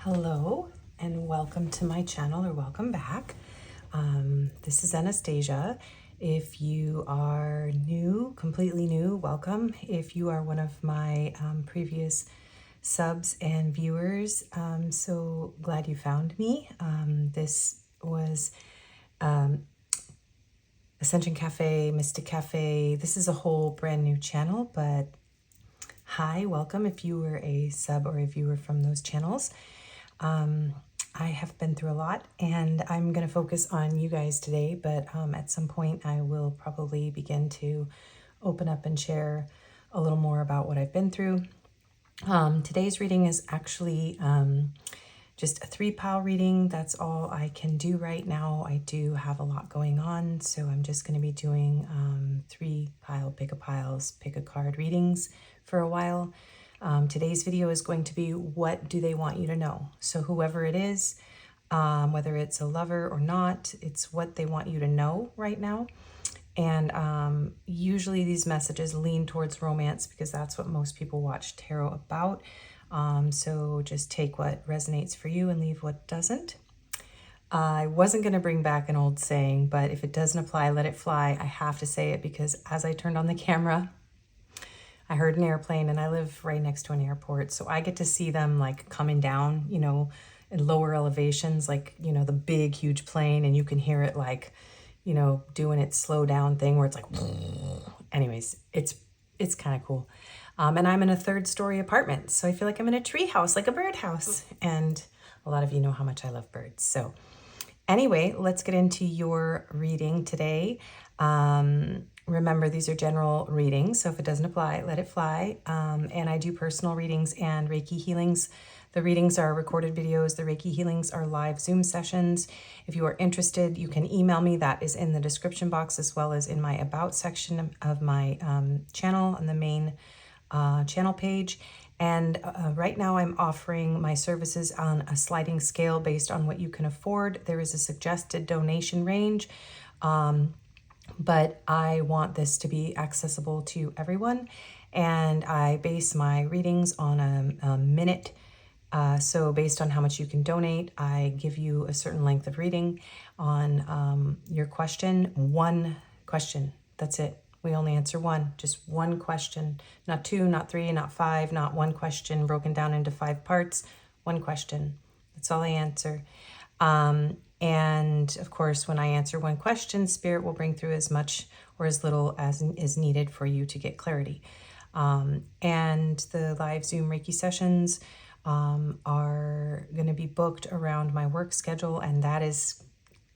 Hello and welcome to my channel, or welcome back. This is Anastasia. If you are new, completely new, welcome. If you are one of my previous subs and viewers, I'm so glad you found me. This was Ascension Cafe, Mystic Cafe. This is a whole brand new channel, but hi, welcome if you were a sub or a viewer from those channels. I have been through a lot and I'm going to focus on you guys today, but at some point I will probably begin to open up and share a little more about what I've been through. Today's reading is actually just a 3-pile reading. That's all I can do right now. I do have a lot going on, so I'm just going to be doing 3-pile, pick a piles, pick a card readings for a while. Today's video is going to be what do they want you to know? So whoever it is, whether it's a lover or not, it's what they want you to know right now. And usually these messages lean towards romance because that's what most people watch tarot about. So just take what resonates for you and leave what doesn't. I wasn't going to bring back an old saying, but if it doesn't apply, let it fly. I have to say it because as I turned on the camera, I heard an airplane, and I live right next to an airport, so I get to see them like coming down, you know, in lower elevations, like, you know, the big, huge plane, and you can hear it like, you know, doing its slow down thing where it's like, anyways, it's kind of cool. And I'm in a 3rd-story apartment, so I feel like I'm in a tree house, like a birdhouse, and a lot of you know how much I love birds. So anyway, let's get into your reading today. Remember, these are general readings, so if it doesn't apply, let it fly. And I do personal readings and Reiki healings. The readings are recorded videos. The Reiki healings are live Zoom sessions. If you are interested, you can email me. That is in the description box, as well as in my About section of my channel on the main channel page. And right now I'm offering my services on a sliding scale based on what you can afford. There is a suggested donation range. But I want this to be accessible to everyone, and I base my readings on a minute. So based on how much you can donate, I give you a certain length of reading on your question. One question, that's it. We only answer one, just one question, not 2, not 3, not 5, not one question broken down into 5 parts, one question. That's all I answer. And of course, when I answer one question, Spirit will bring through as much or as little as is needed for you to get clarity. And the live Zoom Reiki sessions are going to be booked around my work schedule, and that is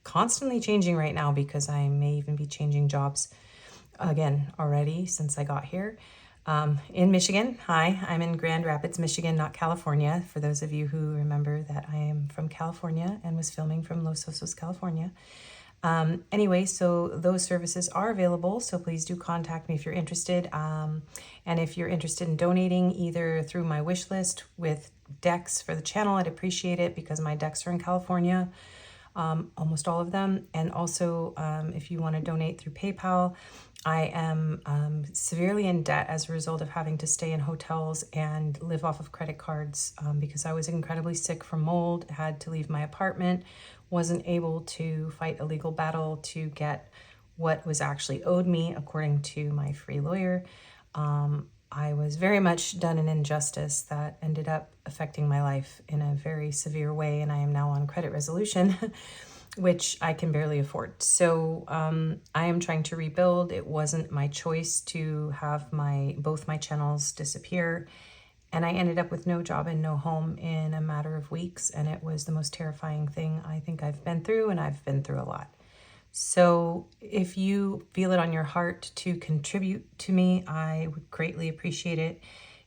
constantly changing right now because I may even be changing jobs again already since I got here. In Michigan. Hi, I'm in Grand Rapids, Michigan, not California. For those of you who remember that I am from California and was filming from Los Osos, California. Anyway, so those services are available, so please do contact me if you're interested. And if you're interested in donating either through my wish list with decks for the channel, I'd appreciate it because my decks are in California, almost all of them. And also if you want to donate through PayPal, I am severely in debt as a result of having to stay in hotels and live off of credit cards because I was incredibly sick from mold, had to leave my apartment, wasn't able to fight a legal battle to get what was actually owed me according to my free lawyer. I was very much done an injustice that ended up affecting my life in a very severe way, and I am now on credit resolution. Which I can barely afford. So I am trying to rebuild. It wasn't my choice to have both my channels disappear. And I ended up with no job and no home in a matter of weeks. And it was the most terrifying thing I think I've been through, and I've been through a lot. So if you feel it on your heart to contribute to me, I would greatly appreciate it.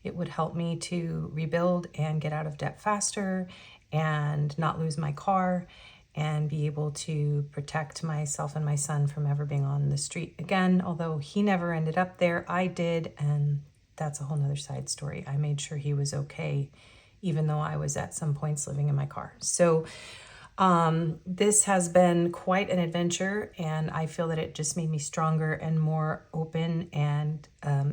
It would help me to rebuild and get out of debt faster and not lose my car and be able to protect myself and my son from ever being on the street again. Although he never ended up there, I did, and that's a whole nother side story. I made sure he was okay, even though I was at some points living in my car. So this has been quite an adventure, and I feel that it just made me stronger and more open and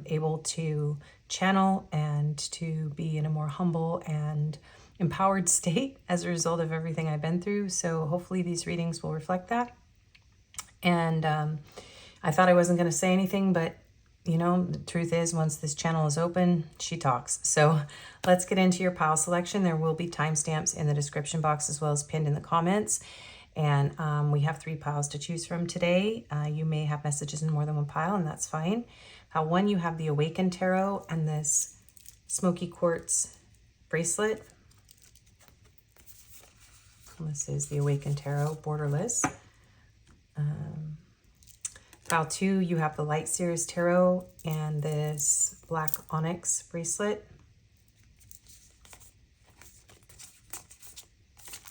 able to channel and to be in a more humble and empowered state as a result of everything I've been through. So hopefully these readings will reflect that. And I thought I wasn't going to say anything, but you know, the truth is, once this channel is open, she talks. So let's get into your pile selection. There will be timestamps in the description box as well as pinned in the comments. And we have 3 piles to choose from today. You may have messages in more than one pile, and that's fine. Pile 1, you have the Awakened Tarot and this Smokey Qtz bracelet. This is the Awakened Tarot, borderless. Pile 2, you have the Light Series Tarot and this Black Onyx bracelet.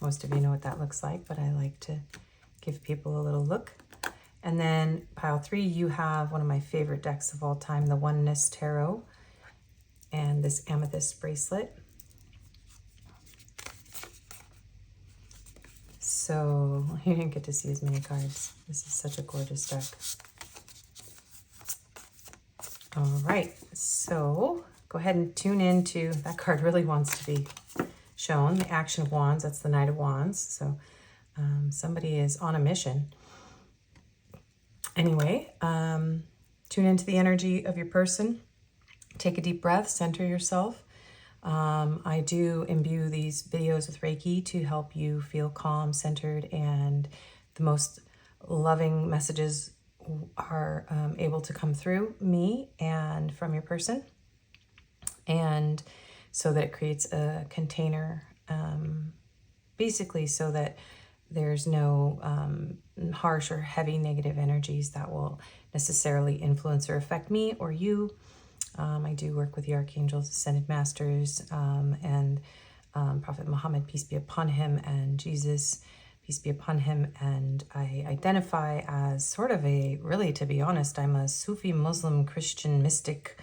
Most of you know what that looks like, but I like to give people a little look. And then pile 3, you have one of my favorite decks of all time, the Oneness Tarot and this Amethyst bracelet. So you didn't get to see as many cards. This is such a gorgeous deck. All right, so go ahead and tune into, that card really wants to be shown, the Action of Wands. That's the Knight of Wands. So somebody is on a mission. Anyway, tune into the energy of your person. Take a deep breath, center yourself. I do imbue these videos with Reiki to help you feel calm, centered, and the most loving messages are able to come through me and from your person. And so that it creates a container, basically so that there's no harsh or heavy negative energies that will necessarily influence or affect me or you. I do work with the Archangels, Ascended Masters, and Prophet Muhammad, peace be upon him, and Jesus, peace be upon him. And I identify as sort of a, really, to be honest, I'm a Sufi Muslim Christian mystic.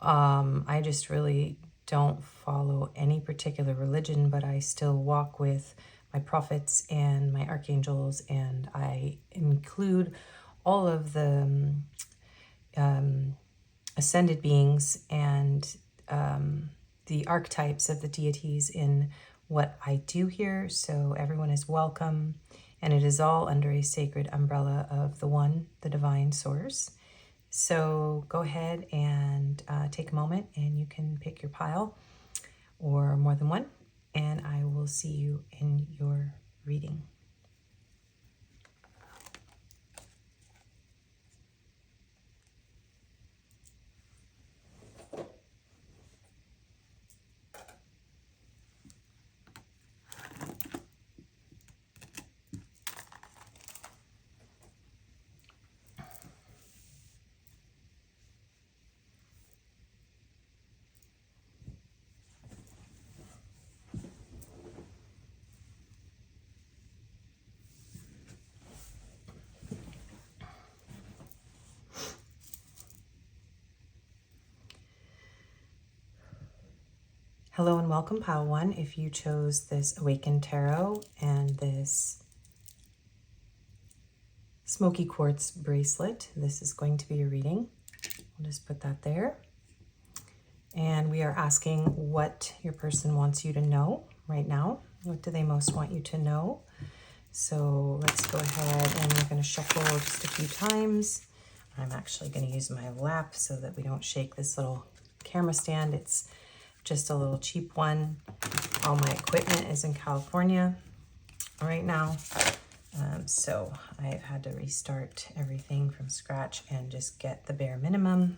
I just really don't follow any particular religion, but I still walk with my prophets and my archangels, and I include all of the ascended beings and the archetypes of the deities in what I do here. So everyone is welcome, and it is all under a sacred umbrella of the One, the Divine Source. So go ahead and take a moment, and you can pick your pile or more than one, and I will see you in your reading. Hello and welcome, Pile 1. If you chose this Awakened Tarot and this Smokey Qtz bracelet, this is going to be a reading. We'll just put that there. And we are asking what your person wants you to know right now. What do they most want you to know? So let's go ahead and we're going to shuffle just a few times. I'm actually going to use my lap so that we don't shake this little camera stand. It's just a little cheap one. All my equipment is in California right now. So I've had to restart everything from scratch and just get the bare minimum.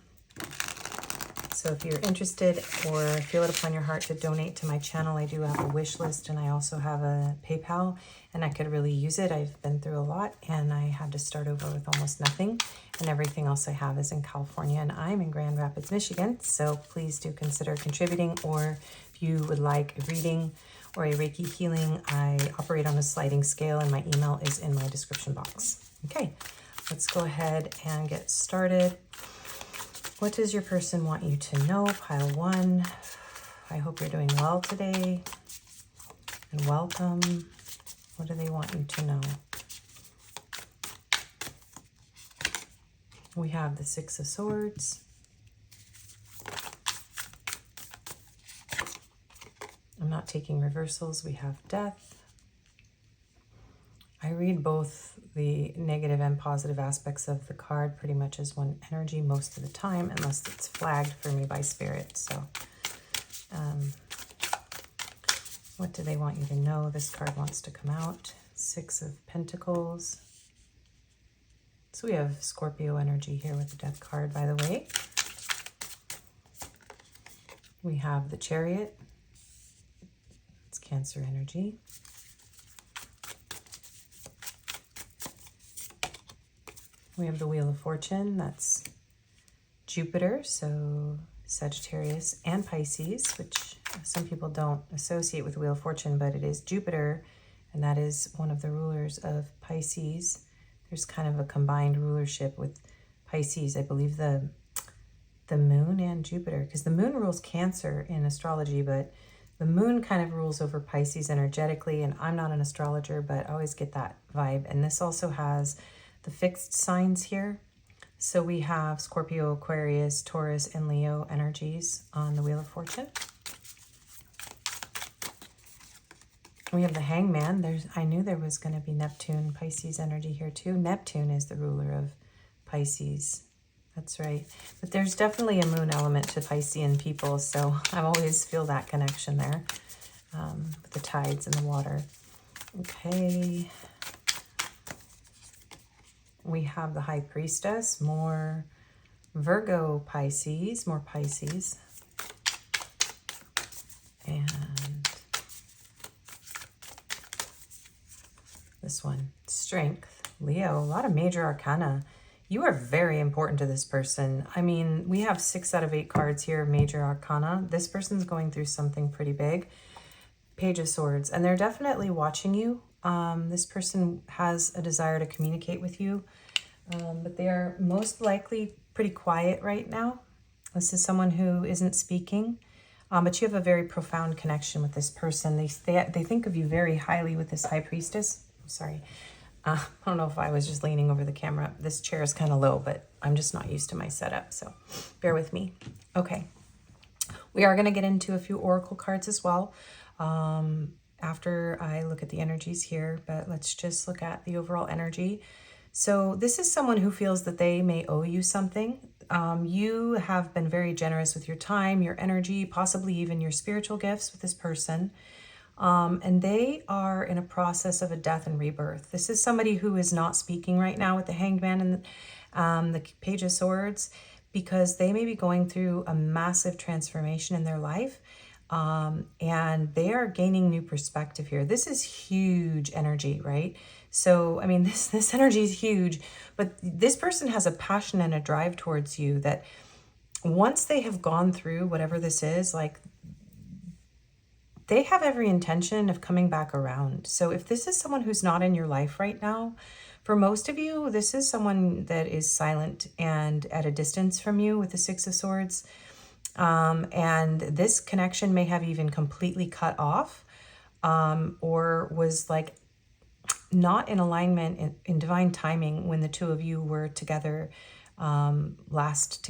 So if you're interested or feel it upon your heart to donate to my channel, I do have a wish list, and I also have a PayPal, and I could really use it. I've been through a lot, and I had to start over with almost nothing, and everything else I have is in California, and I'm in Grand Rapids, Michigan. So please do consider contributing, or if you would like a reading or a Reiki healing, I operate on a sliding scale, and my email is in my description box. Okay, let's go ahead and get started. What does your person want you to know? Pile 1. I hope you're doing well today. And welcome. What do they want you to know? We have the Six of Swords. I'm not taking reversals, we have death. I read both the negative and positive aspects of the card pretty much as one energy most of the time, unless it's flagged for me by spirit. So what do they want you to know? This card wants to come out. Six of Pentacles. So we have Scorpio energy here with the Death card, by the way. We have the Chariot. It's Cancer energy. We have the Wheel of Fortune. That's Jupiter, so Sagittarius and Pisces, which some people don't associate with the Wheel of Fortune, but it is Jupiter, and that is one of the rulers of Pisces. There's kind of a combined rulership with Pisces. I believe the moon and Jupiter, because the moon rules Cancer in astrology, but the moon kind of rules over Pisces energetically, and I'm not an astrologer, but I always get that vibe. And this also has the fixed signs here. So we have Scorpio, Aquarius, Taurus, and Leo energies on the Wheel of Fortune. We have the Hangman. I knew there was going to be Neptune, Pisces energy here too. Neptune is the ruler of Pisces. That's right. But there's definitely a moon element to Piscean people, so I always feel that connection there with the tides and the water. Okay. We have the High Priestess, more Virgo, Pisces, more Pisces. And this one, Strength, Leo, a lot of major arcana. You are very important to this person. I mean, we have 6 out of 8 cards here, major arcana. This person's going through something pretty big. Page of Swords, and they're definitely watching you. This person has a desire to communicate with you, but they are most likely pretty quiet right now. This is someone who isn't speaking, but you have a very profound connection with this person. They think of you very highly with this High Priestess. I'm sorry. I don't know if I was just leaning over the camera. This chair is kind of low, but I'm just not used to my setup, so bear with me. Okay. We are going to get into a few oracle cards as well after I look at the energies here, but let's just look at the overall energy. So this is someone who feels that they may owe you something. You have been very generous with your time, your energy, possibly even your spiritual gifts with this person. And they are in a process of a death and rebirth. This is somebody who is not speaking right now with the Hangman and the Page of Swords, because they may be going through a massive transformation in their life. And they are gaining new perspective here. This is huge energy, right? So, I mean, this energy is huge, but this person has a passion and a drive towards you that once they have gone through whatever this is, like, they have every intention of coming back around. So if this is someone who's not in your life right now, for most of you, this is someone that is silent and at a distance from you with the Six of Swords. And this connection may have even completely cut off, or was like not in alignment in divine timing when the two of you were together, last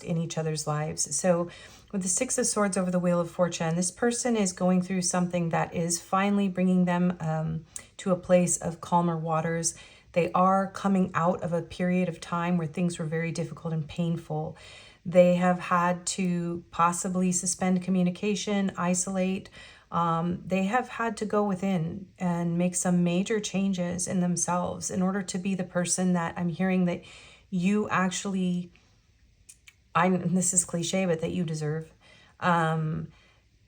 in each other's lives. So with the Six of Swords over the Wheel of Fortune, this person is going through something that is finally bringing them to a place of calmer waters. They are coming out of a period of time where things were very difficult and painful. They have had to possibly suspend communication, isolate. They have had to go within and make some major changes in themselves in order to be the person that I'm hearing that you actually, this is cliche, but that you deserve.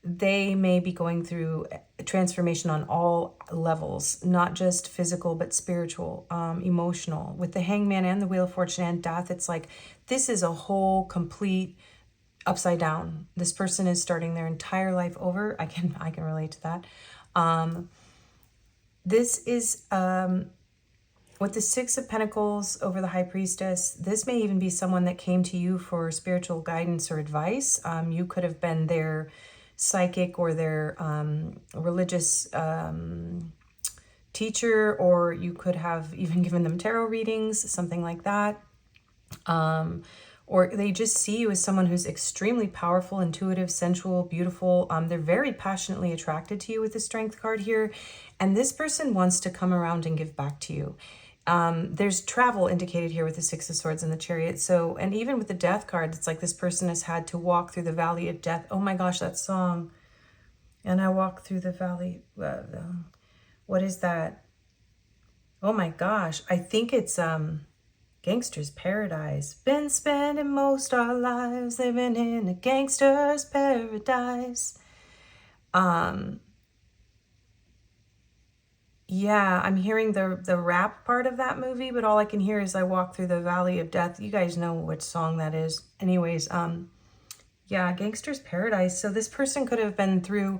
They may be going through a transformation on all levels, not just physical, but spiritual, emotional. With the Hangman and the Wheel of Fortune and Death, it's like this is a whole complete upside down. This person is starting their entire life over. I can relate to that. This is with the Six of Pentacles over the High Priestess. This may even be someone that came to you for spiritual guidance or advice. You could have been their psychic or their religious teacher, or you could have even given them tarot readings, something like that. or they just see you as someone who's extremely powerful, intuitive, sensual, beautiful. They're very passionately attracted to you with the Strength card here. And this person wants to come around and give back to you. There's travel indicated here with the Six of Swords and the Chariot. So, and even with the Death card, it's like this person has had to walk through the valley of death. Oh my gosh, that song. And I walk through the valley. What is that? Oh my gosh. I think it's Gangster's Paradise. Been spending most our lives living in a gangster's paradise. Yeah, I'm hearing the rap part of that movie, but all I can hear is I walk through the valley of death. You guys know which song that is. Anyways, yeah, Gangster's Paradise. So this person could have been through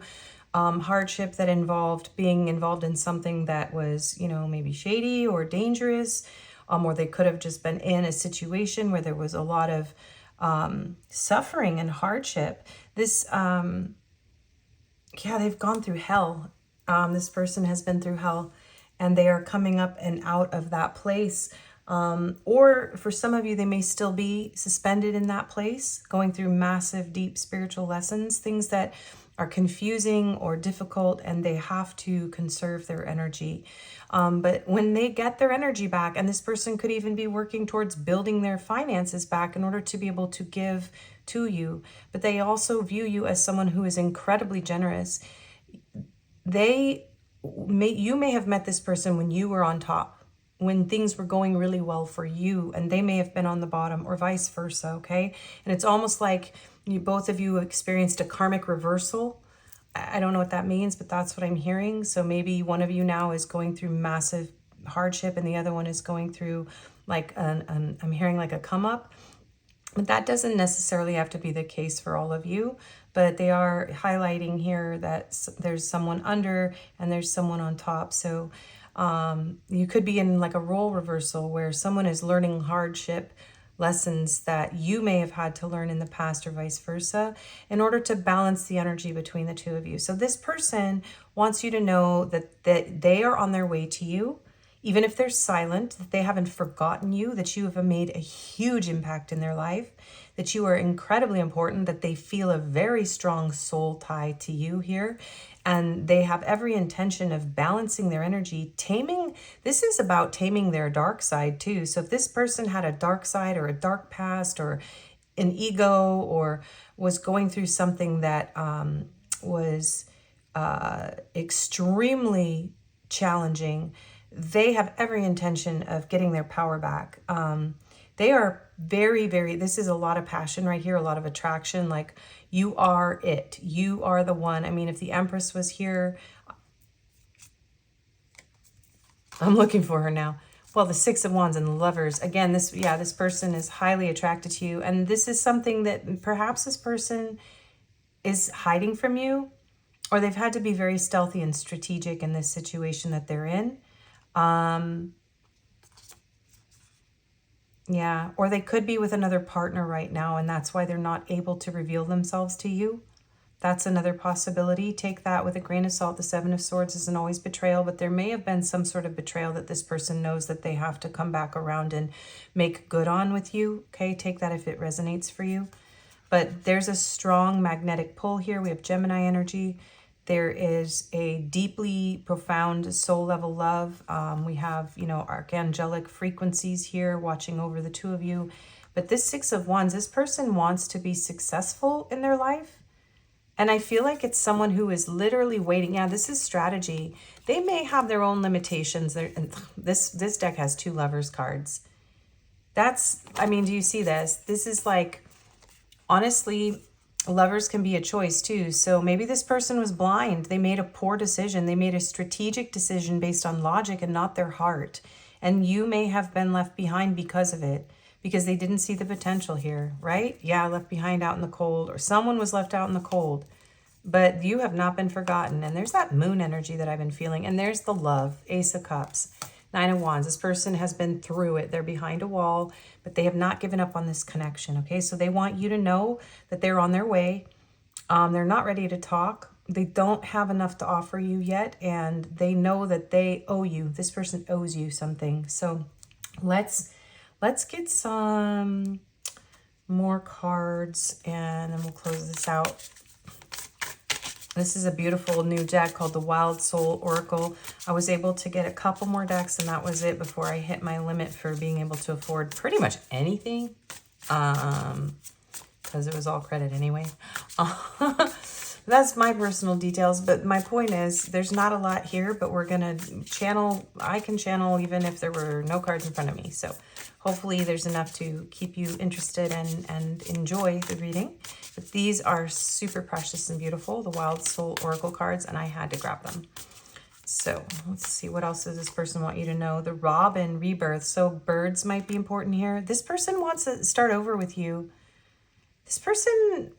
hardship that involved being involved in something that was, you know, maybe shady or dangerous, or they could have just been in a situation where there was a lot of suffering and hardship. This, yeah, they've gone through hell. This person has been through hell, and they are coming up and out of that place. Or for some of you, they may still be suspended in that place, going through massive, deep spiritual lessons, things that are confusing or difficult, and they have to conserve their energy. But when they get their energy back, and this person could even be working towards building their finances back in order to be able to give to you, but they also view you as someone who is incredibly generous. You may have met this person when you were on top, when things were going really well for you, and they may have been on the bottom, or vice versa, okay? And it's almost like both of you experienced a karmic reversal. I don't know what that means, but that's what I'm hearing. So maybe one of you now is going through massive hardship and the other one is going through like I'm hearing like a come up. But that doesn't necessarily have to be the case for all of you, but they are highlighting here that there's someone under and there's someone on top. So you could be in like a role reversal where someone is learning hardship lessons that you may have had to learn in the past, or vice versa, in order to balance the energy between the two of you. So this person wants you to know that they are on their way to you. Even if they're silent, that they haven't forgotten you, that you have made a huge impact in their life, that you are incredibly important, that they feel a very strong soul tie to you here. And they have every intention of balancing their energy, this is about taming their dark side too. So if this person had a dark side or a dark past or an ego, or was going through something that was extremely challenging, they have every intention of getting their power back. They are very, very, this is a lot of passion right here, a lot of attraction. Like, you are it. You are the one. I mean, if the Empress was here, I'm looking for her now. Well, the Six of Wands and the Lovers. Again, this person is highly attracted to you. And this is something that perhaps this person is hiding from you, or they've had to be very stealthy and strategic in this situation that they're in. Yeah, or they could be with another partner right now, and that's why they're not able to reveal themselves to you. That's another possibility. Take that with a grain of salt. The Seven of Swords isn't always betrayal, but there may have been some sort of betrayal that this person knows that they have to come back around and make good on with you. Okay, take that if it resonates for you. But there's a strong magnetic pull here. We have Gemini energy. There is a deeply profound soul level love. We have, you know, archangelic frequencies here watching over the two of you. But this Six of Wands, this person wants to be successful in their life. And I feel like it's someone who is literally waiting. Yeah, this is strategy. They may have their own limitations. This deck has two Lovers cards. I mean, do you see this? This is like, honestly, Lovers can be a choice too. So maybe this person was blind. They made a poor decision. They made a strategic decision based on logic and not their heart. And you may have been left behind because of it, because they didn't see the potential here, right? Yeah, left behind out in the cold, or someone was left out in the cold. But you have not been forgotten. And there's that moon energy that I've been feeling. And there's the love, Ace of Cups, Nine of Wands. This person has been through it. They're behind a wall, but they have not given up on this connection, okay? So they want you to know that they're on their way. They're not ready to talk. They don't have enough to offer you yet, and they know that they owe you. This person owes you something. So let's get some more cards, and then we'll close this out. This is a beautiful new deck called the Wild Soul Oracle. I was able to get a couple more decks, and that was it before I hit my limit for being able to afford pretty much anything, because it was all credit anyway. That's my personal details, but my point is there's not a lot here, but we're going to channel. I can channel even if there were no cards in front of me. So hopefully there's enough to keep you interested and enjoy the reading. But these are super precious and beautiful, the Wild Soul Oracle cards, and I had to grab them. So let's see, what else does this person want you to know? The Robin Rebirth. So birds might be important here. This person wants to start over with you. This person,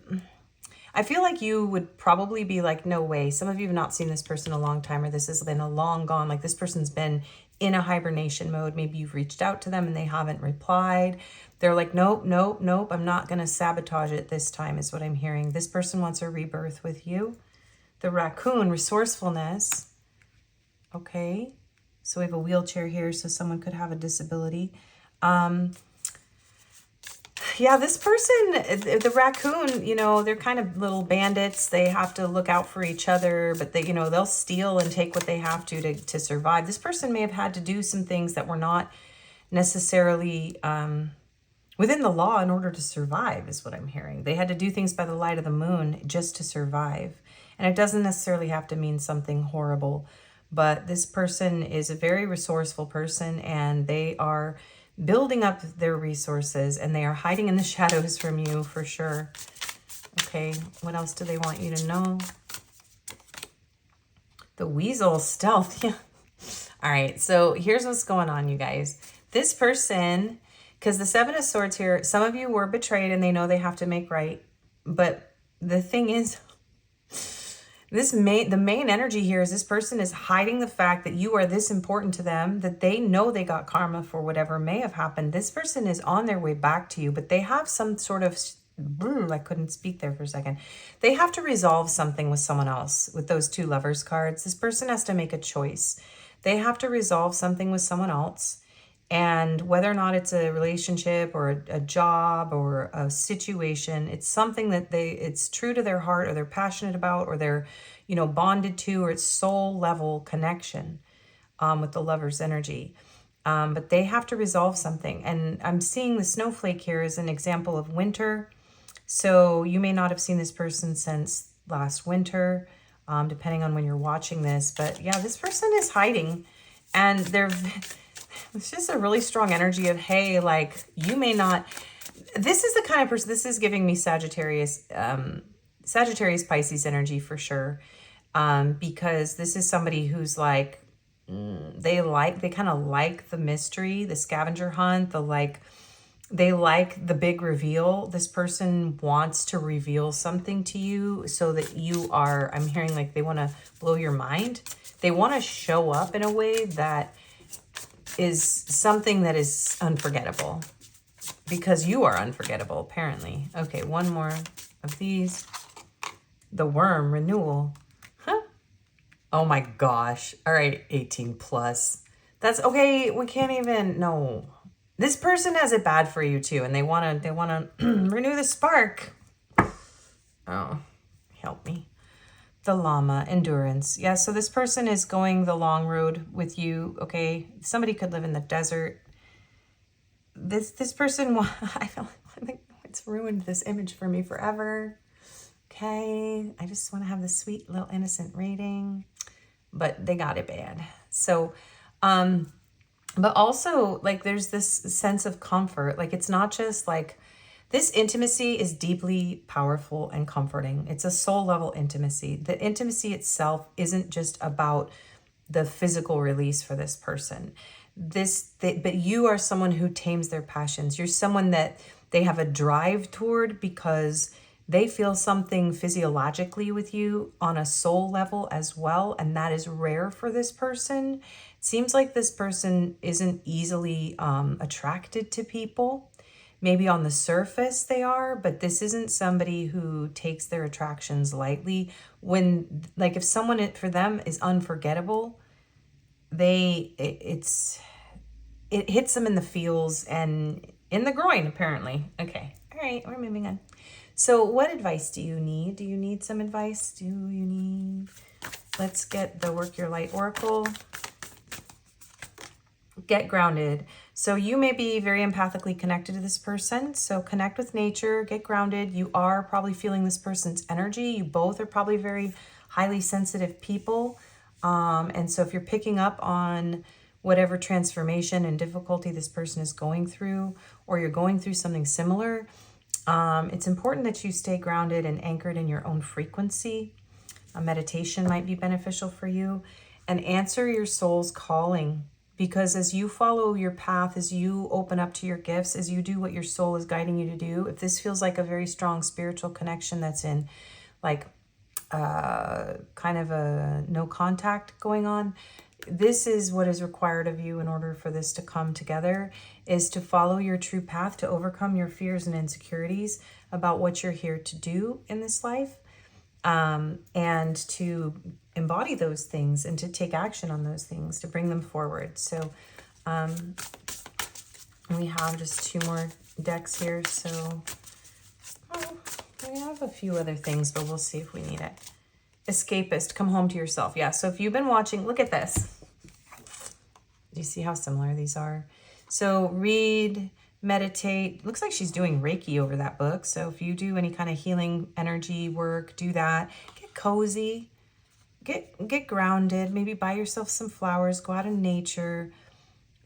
I feel like you would probably be like, no way. Some of you have not seen this person a long time, or this has been a long gone. Like this person's been in a hibernation mode. Maybe you've reached out to them and they haven't replied. They're like, nope, nope, nope. I'm not going to sabotage it this time is what I'm hearing. This person wants a rebirth with you. The Raccoon, resourcefulness. Okay. So we have a wheelchair here, so someone could have a disability. Yeah, this person, the raccoon, you know, they're kind of little bandits. They have to look out for each other, but they, you know, they'll steal and take what they have to survive. This person may have had to do some things that were not necessarily within the law in order to survive, is what I'm hearing. They had to do things by the light of the moon just to survive. And it doesn't necessarily have to mean something horrible, but this person is a very resourceful person, and they are building up their resources, and they are hiding in the shadows from you for sure. Okay, what else do they want you to know? The Weasel Stealth. Yeah. All right, so here's what's going on, you guys. This person, because the Seven of Swords here, some of you were betrayed and they know they have to make right. But the thing is, the main energy here is this person is hiding the fact that you are this important to them, that they know they got karma for whatever may have happened. This person is on their way back to you, but they have some sort of, I couldn't speak there for a second. They have to resolve something with someone else with those two Lovers cards. This person has to make a choice. They have to resolve something with someone else. And whether or not it's a relationship or a job or a situation, it's something that it's true to their heart, or they're passionate about, or they're, you know, bonded to, or it's soul level connection with the Lover's energy. But they have to resolve something. And I'm seeing the snowflake here as an example of winter. So you may not have seen this person since last winter, depending on when you're watching this. But yeah, this person is hiding, and it's just a really strong energy of, hey, like, you may not, this is the kind of person, this is giving me Sagittarius, Pisces energy for sure. Because this is somebody who's like, they kind of like the mystery, the scavenger hunt, they like the big reveal. This person wants to reveal something to you so that you are, I'm hearing like they want to blow your mind. They want to show up in a way that is something that is unforgettable, because you are unforgettable, apparently. Okay, one more of these. The Worm, renewal. Huh? Oh my gosh. All right, 18 plus. That's okay. We can't even, no. This person has it bad for you too, and they want to renew the spark. Oh, help me. The Llama, endurance. Yeah, so this person is going the long road with you, okay? Somebody could live in the desert. This person, I feel like it's ruined this image for me forever. Okay, I just want to have this sweet little innocent rating, but they got it bad. So, but also, like, there's this sense of comfort. Like, it's not just like, this intimacy is deeply powerful and comforting. It's a soul level intimacy. The intimacy itself isn't just about the physical release for this person. But you are someone who tames their passions. You're someone that they have a drive toward because they feel something physiologically with you on a soul level as well. And that is rare for this person. It seems like this person isn't easily attracted to people. Maybe on the surface they are, but this isn't somebody who takes their attractions lightly. When, like, if someone for them is unforgettable, it hits them in the feels and in the groin, apparently. Okay, All right, we're moving on. So what advice do you need? Do you need some advice? Do you need... Let's get the Work Your Light Oracle. Get grounded. So you may be very empathically connected to this person. So connect with nature, get grounded. You are probably feeling this person's energy. You both are probably very highly sensitive people. And so if you're picking up on whatever transformation and difficulty this person is going through, or you're going through something similar, it's important that you stay grounded and anchored in your own frequency. A meditation might be beneficial for you, and answer your soul's calling. Because as you follow your path, as you open up to your gifts, as you do what your soul is guiding you to do, if this feels like a very strong spiritual connection that's in like kind of a no contact going on, this is what is required of you in order for this to come together, is to follow your true path, to overcome your fears and insecurities about what you're here to do in this life, and to embody those things and to take action on those things, to bring them forward. So we have just 2 more decks here. So we have a few other things, but we'll see if we need it. Escapist, come home to yourself. Yeah, so if you've been watching, look at this. Do you see how similar these are? So read, meditate. Looks like she's doing Reiki over that book. So if you do any kind of healing energy work, do that. Get cozy. Get grounded, maybe buy yourself some flowers, go out in nature.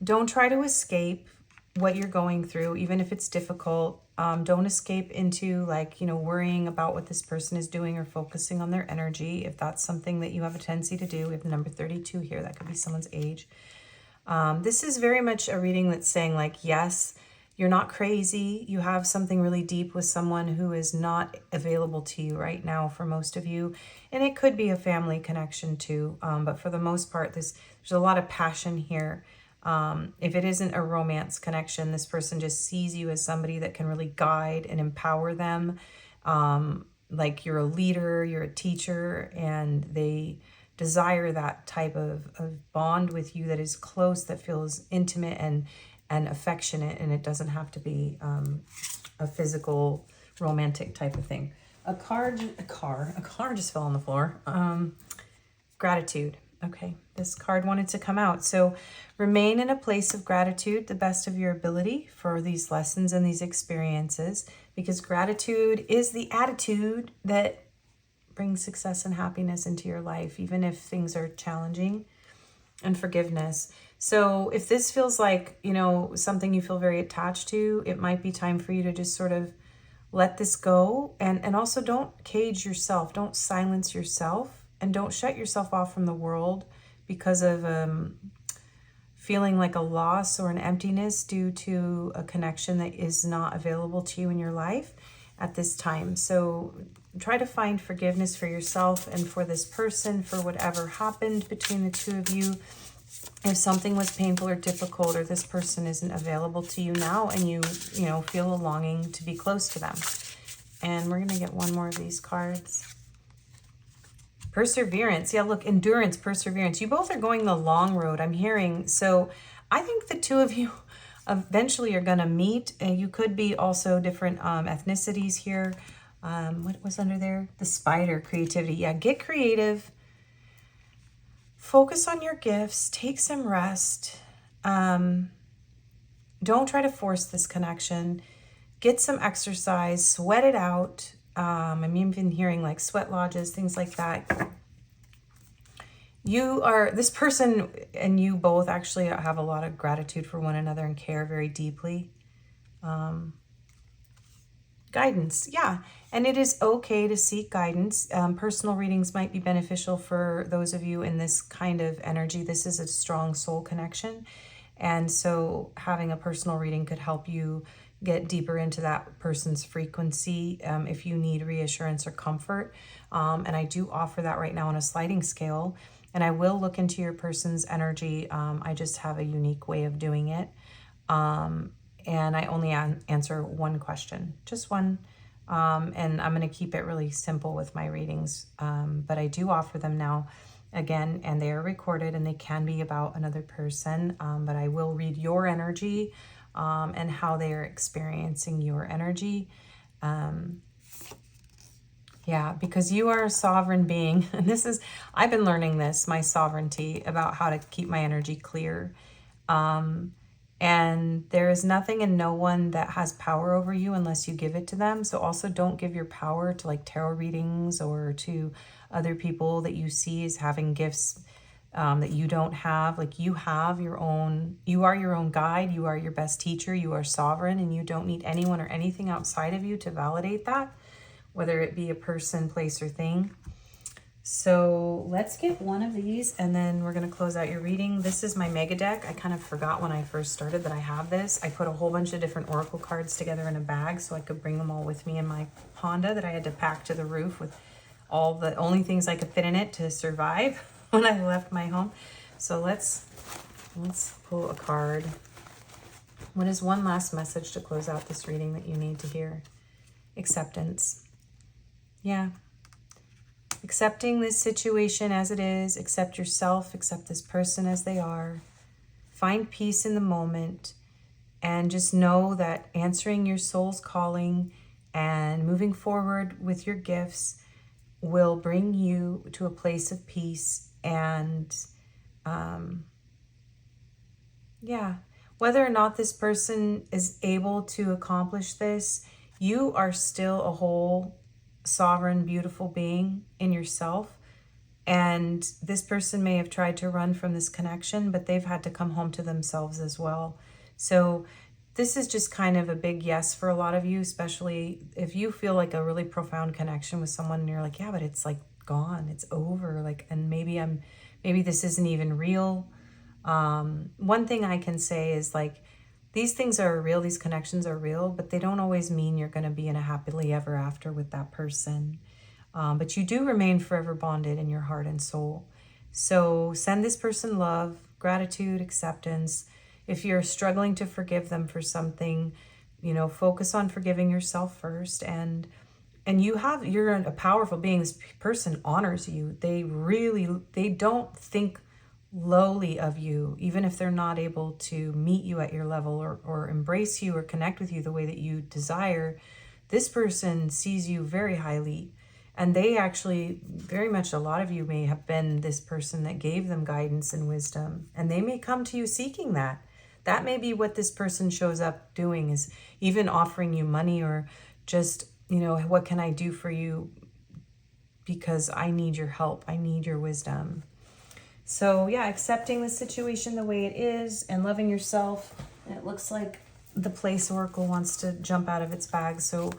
Don't try to escape what you're going through, even if it's difficult. Don't escape into worrying about what this person is doing or focusing on their energy. If that's something that you have a tendency to do, we have the number 32 here. That could be someone's age. This is very much a reading that's saying yes, you're not crazy. You have something really deep with someone who is not available to you right now for most of you. And it could be a family connection too. But for the most part, there's a lot of passion here. If it isn't a romance connection, this person just sees you as somebody that can really guide and empower them. Like you're a leader, you're a teacher, and they desire that type of bond with you that is close, that feels intimate and affectionate, and it doesn't have to be a physical romantic type of thing. A car just fell on the floor. Gratitude. Okay, this card wanted to come out. So remain in a place of gratitude, the best of your ability, for these lessons and these experiences, because gratitude is the attitude that brings success and happiness into your life, even if things are challenging. And forgiveness. So if this feels like, something you feel very attached to, it might be time for you to just sort of let this go. And also don't cage yourself. Don't silence yourself, and don't shut yourself off from the world because of feeling like a loss or an emptiness due to a connection that is not available to you in your life at this time. So try to find forgiveness for yourself and for this person, for whatever happened between the two of you. If something was painful or difficult, or this person isn't available to you now, and you feel a longing to be close to them. And we're going to get 1 more of these cards. Perseverance. Yeah, look, endurance, perseverance. You both are going the long road, I'm hearing. So I think the two of you eventually are going to meet. You could be also different ethnicities here. What was under there? The spider, creativity. Yeah, get creative. Focus on your gifts. Take some rest. Don't try to force this connection. Get some exercise. Sweat it out. I'm even hearing like sweat lodges, things like that. This person and you both actually have a lot of gratitude for one another and care very deeply. Guidance, yeah. And it is okay to seek guidance. Personal readings might be beneficial for those of you in this kind of energy. This is a strong soul connection. And so having a personal reading could help you get deeper into that person's frequency if you need reassurance or comfort. And I do offer that right now on a sliding scale. And I will look into your person's energy. I just have a unique way of doing it. And I only answer 1 question, just 1. And I'm going to keep it really simple with my readings. But I do offer them now again, and they are recorded, and they can be about another person. But I will read your energy and how they are experiencing your energy. Yeah, because you are a sovereign being. And I've been learning this, my sovereignty, about how to keep my energy clear. And there is nothing and no one that has power over you unless you give it to them. So also don't give your power to like tarot readings or to other people that you see as having gifts that you don't have. Like you are your own guide. You are your best teacher. You are sovereign, and you don't need anyone or anything outside of you to validate that, whether it be a person, place, or thing. So let's get one of these, and then we're going to close out your reading. This is my mega deck. I kind of forgot when I first started that I have this. I put a whole bunch of different oracle cards together in a bag so I could bring them all with me in my Honda that I had to pack to the roof with all the only things I could fit in it to survive when I left my home. So let's pull a card. What is one last message to close out this reading that you need to hear? Acceptance. Yeah. Accepting this situation as it is, accept yourself, accept this person as they are. Find peace in the moment, and just know that answering your soul's calling and moving forward with your gifts will bring you to a place of peace. And whether or not this person is able to accomplish this, you are still a whole, sovereign, beautiful being in yourself. And this person may have tried to run from this connection, but they've had to come home to themselves as well. So this is just kind of a big yes for a lot of you, especially if you feel like a really profound connection with someone and you're like, yeah, but it's like gone, it's over. Like, and maybe this isn't even real. One thing I can say is like, these things are real, these connections are real, but they don't always mean you're going to be in a happily ever after with that person. But you do remain forever bonded in your heart and soul. So send this person love, gratitude, acceptance. If you're struggling to forgive them for something, focus on forgiving yourself first. And you're a powerful being. This person honors you. They don't think lowly of you, even if they're not able to meet you at your level or embrace you or connect with you the way that you desire. This person sees you very highly, and they actually, very much, a lot of you may have been this person that gave them guidance and wisdom, and they may come to you seeking that. That may be what this person shows up doing, is even offering you money or just, what can I do for you, because I need your help, I need your wisdom. So yeah, accepting the situation the way it is and loving yourself. And it looks like the place oracle wants to jump out of its bag. So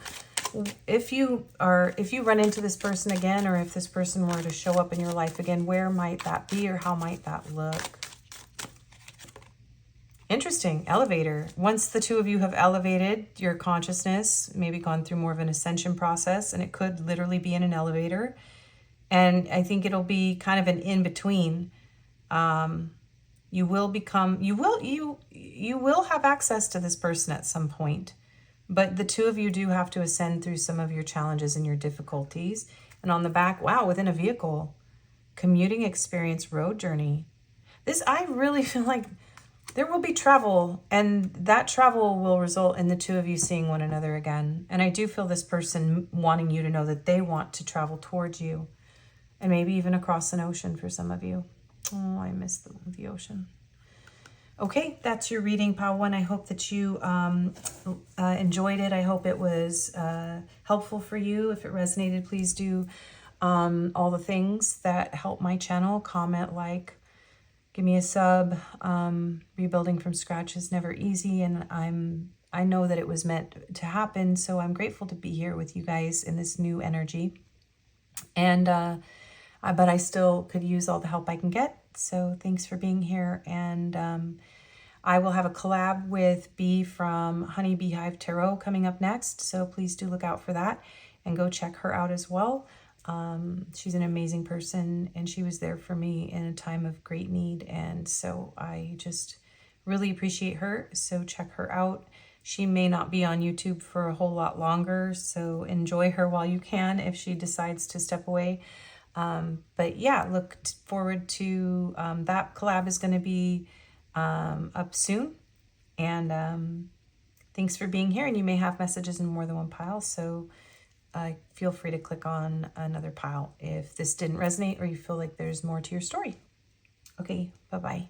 if you run into this person again, or if this person were to show up in your life again, where might that be, or how might that look? Interesting. Elevator. Once the two of you have elevated your consciousness, maybe gone through more of an ascension process, and it could literally be in an elevator. And I think it'll be kind of an in-between. You will have access to this person at some point, but the two of you do have to ascend through some of your challenges and your difficulties. And on the back, wow, within a vehicle, commuting experience, road journey. I really feel like there will be travel, and that travel will result in the two of you seeing one another again. And I do feel this person wanting you to know that they want to travel towards you, and maybe even across an ocean for some of you. Oh, I miss the ocean. Okay, that's your reading, Pile 1. I hope that you enjoyed it. I hope it was helpful for you. If it resonated, please do all the things that help my channel. Comment, like, give me a sub. Rebuilding from scratch is never easy, and I know that it was meant to happen, so I'm grateful to be here with you guys in this new energy. And but I still could use all the help I can get. So thanks for being here. And I will have a collab with Bee from Honey Beehive Tarot coming up next. So please do look out for that and go check her out as well. She's an amazing person, and she was there for me in a time of great need. And so I just really appreciate her. So check her out. She may not be on YouTube for a whole lot longer, so enjoy her while you can if she decides to step away. But yeah, look forward to that collab is going to be up soon. And thanks for being here. And you may have messages in more than one pile, so feel free to click on another pile if this didn't resonate or you feel like there's more to your story. Okay, bye-bye.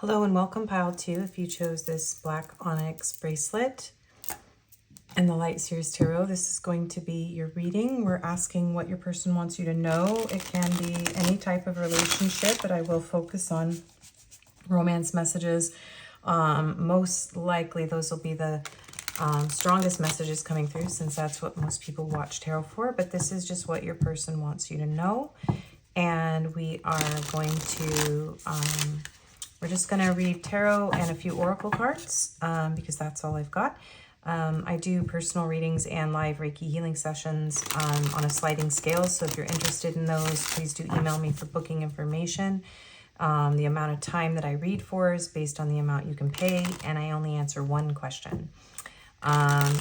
Hello and welcome, pile 2. If you chose this Black Onyx bracelet and the Light Series Tarot, this is going to be your reading. We're asking what your person wants you to know. It can be any type of relationship, but I will focus on romance messages. Most likely those will be the strongest messages coming through, since that's what most people watch tarot for. But this is just what your person wants you to know. And we are going to... we're just going to read tarot and a few oracle cards because that's all I've got. I do personal readings and live Reiki healing sessions on a sliding scale. So if you're interested in those, please do email me for booking information. The amount of time that I read for is based on the amount you can pay, and I only answer one question. Yeah,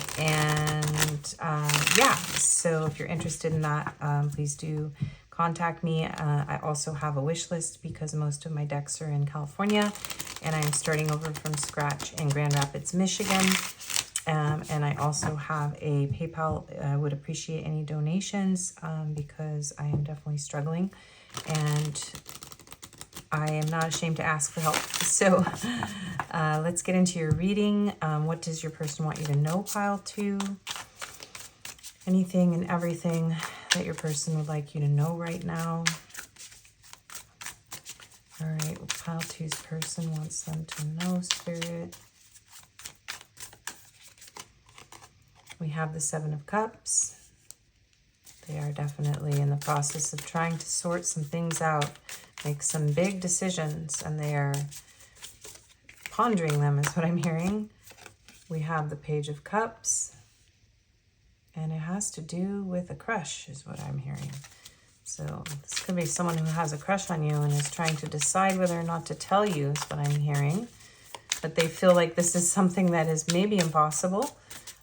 so if you're interested in that, please do contact me. I also have a wish list because most of my decks are in California, and I'm starting over from scratch in Grand Rapids, Michigan. And I also have a PayPal. I would appreciate any donations because I am definitely struggling, and I am not ashamed to ask for help. So let's get into your reading. What does your person want you to know, pile 2? Anything and everything that your person would like you to know right now. All right, well, pile 2's person wants them to know, Spirit. We have the 7 of Cups. They are definitely in the process of trying to sort some things out, make some big decisions, and they are pondering them, is what I'm hearing. We have the Page of Cups. And it has to do with a crush, is what I'm hearing. So this could be someone who has a crush on you and is trying to decide whether or not to tell you, is what I'm hearing. But they feel like this is something that is maybe impossible.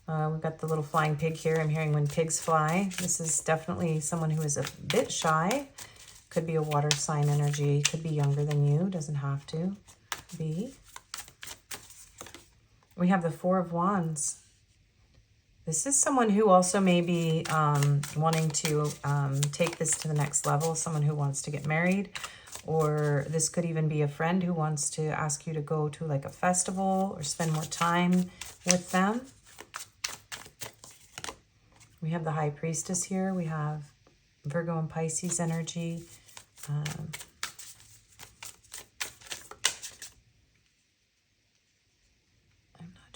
We've got the little flying pig here. I'm hearing when pigs fly. This is definitely someone who is a bit shy. Could be a water sign energy. Could be younger than you. Doesn't have to be. We have the 4 of Wands. This is someone who also may be wanting to take this to the next level, someone who wants to get married, or this could even be a friend who wants to ask you to go to like a festival or spend more time with them. We have the High Priestess here. We have Virgo and Pisces energy.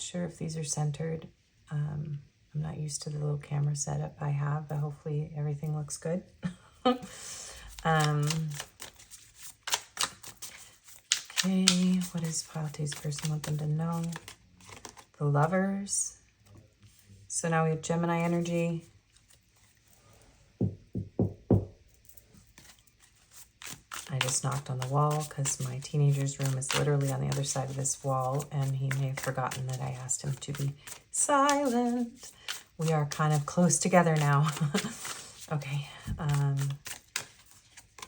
sure if these are centered. I'm not used to the little camera setup I have, but hopefully everything looks good. Okay, what does pile two's person want them to know? The Lovers. So now we have Gemini energy. I just knocked on the wall because my teenager's room is literally on the other side of this wall, and he may have forgotten that I asked him to be silent. We are kind of close together now. Okay.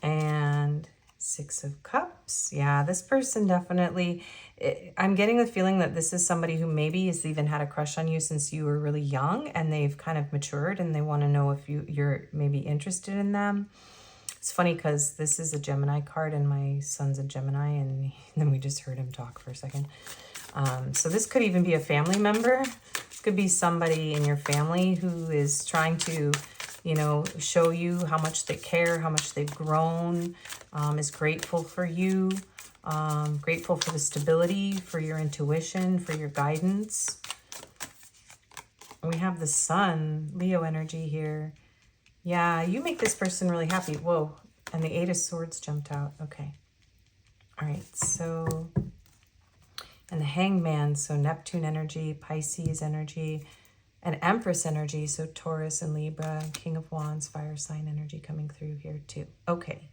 And Six of Cups. Yeah, this person definitely, I'm getting the feeling that this is somebody who maybe has even had a crush on you since you were really young, and they've kind of matured and they want to know if you're maybe interested in them. It's funny because this is a Gemini card and my son's a Gemini, and then we just heard him talk for a second. So this could even be a family member. This could be somebody in your family who is trying to, you know, show you how much they care, how much they've grown, is grateful for you, grateful for the stability, for your intuition, for your guidance. We have the Sun, Leo energy here. Yeah, you make this person really happy. Whoa, and the Eight of Swords jumped out. Okay. All right, so, and the Hangman, so Neptune energy, Pisces energy, and Empress energy, so Taurus and Libra, and King of Wands, fire sign energy coming through here too. Okay,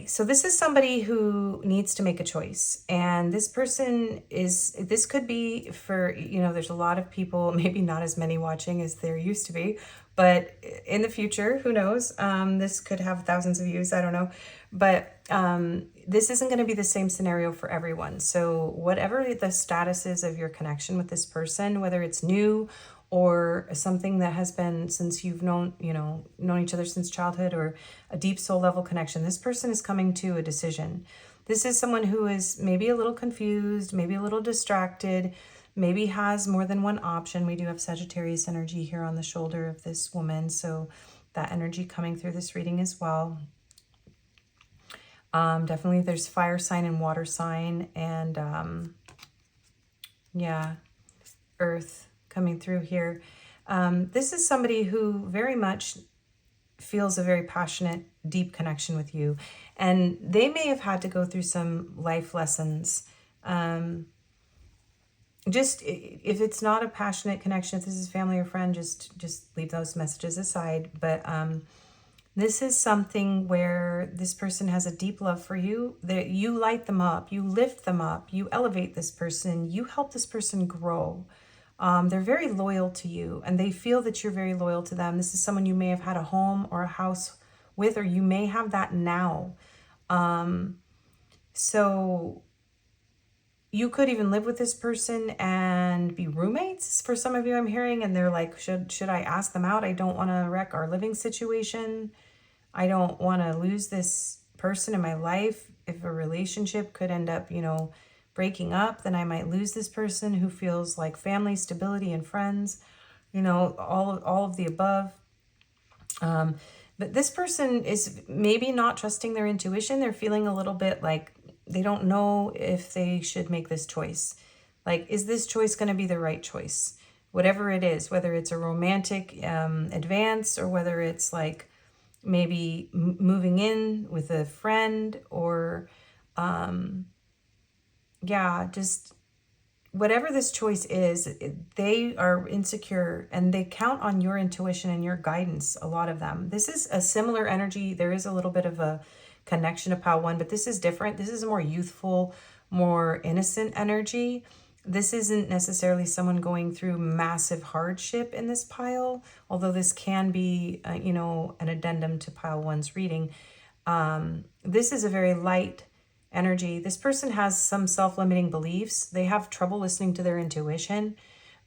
so this is somebody who needs to make a choice. And this person this could be for, you know, there's a lot of people, maybe not as many watching as there used to be, but in the future, who knows? This could have thousands of views, I don't know. But this isn't going to be the same scenario for everyone. So whatever the status is of your connection with this person, whether it's new or something that has been since you've known each other since childhood, or a deep soul level connection, this person is coming to a decision. This is someone who is maybe a little confused, maybe a little distracted, maybe has more than one option. We do have Sagittarius energy here on the shoulder of this woman, so that energy coming through this reading as well. Definitely there's fire sign and water sign, and yeah, earth coming through here. This is somebody who very much feels a very passionate, deep connection with you. And they may have had to go through some life lessons. Just if it's not a passionate connection, if this is family or friend, just leave those messages aside. But this is something where this person has a deep love for you, that you light them up, you lift them up, you elevate this person, you help this person grow. They're very loyal to you, and they feel that you're very loyal to them. This is someone you may have had a home or a house with, or you may have that now. So you could even live with this person and be roommates for some of you, I'm hearing, and they're like, should I ask them out? I don't want to wreck our living situation. I don't want to lose this person in my life. If a relationship could end up, breaking up, then I might lose this person who feels like family, stability, and friends, all of the above. But this person is maybe not trusting their intuition. They're feeling a little bit like they don't know if they should make this choice. Like, is this choice going to be the right choice? Whatever it is, whether it's a romantic advance, or whether it's like maybe moving in with a friend, or just whatever this choice is, they are insecure and they count on your intuition and your guidance, a lot of them. This is a similar energy. There is a little bit of a connection to pile one, but this is different. This is a more youthful, more innocent energy. This isn't necessarily someone going through massive hardship in this pile, although this can be, an addendum to pile one's reading. This is a very light energy. This person has some self-limiting beliefs. They have trouble listening to their intuition,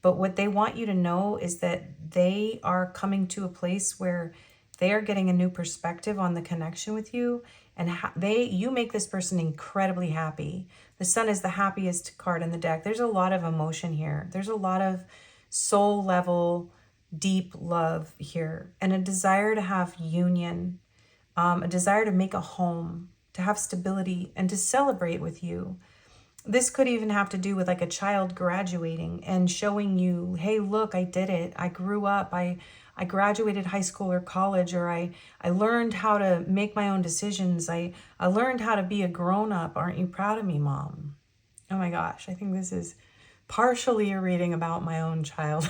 but what they want you to know is that they are coming to a place where they are getting a new perspective on the connection with you, and you make this person incredibly happy. The Sun is the happiest card in the deck. There's a lot of emotion here. There's a lot of soul level, deep love here, and a desire to have union, a desire to make a home, to have stability, and to celebrate with you. This could even have to do with like a child graduating and showing you, hey, look, I did it. I grew up. I graduated high school or college, or I learned how to make my own decisions. I learned how to be a grown-up. Aren't you proud of me, Mom? Oh my gosh, I think this is partially a reading about my own child.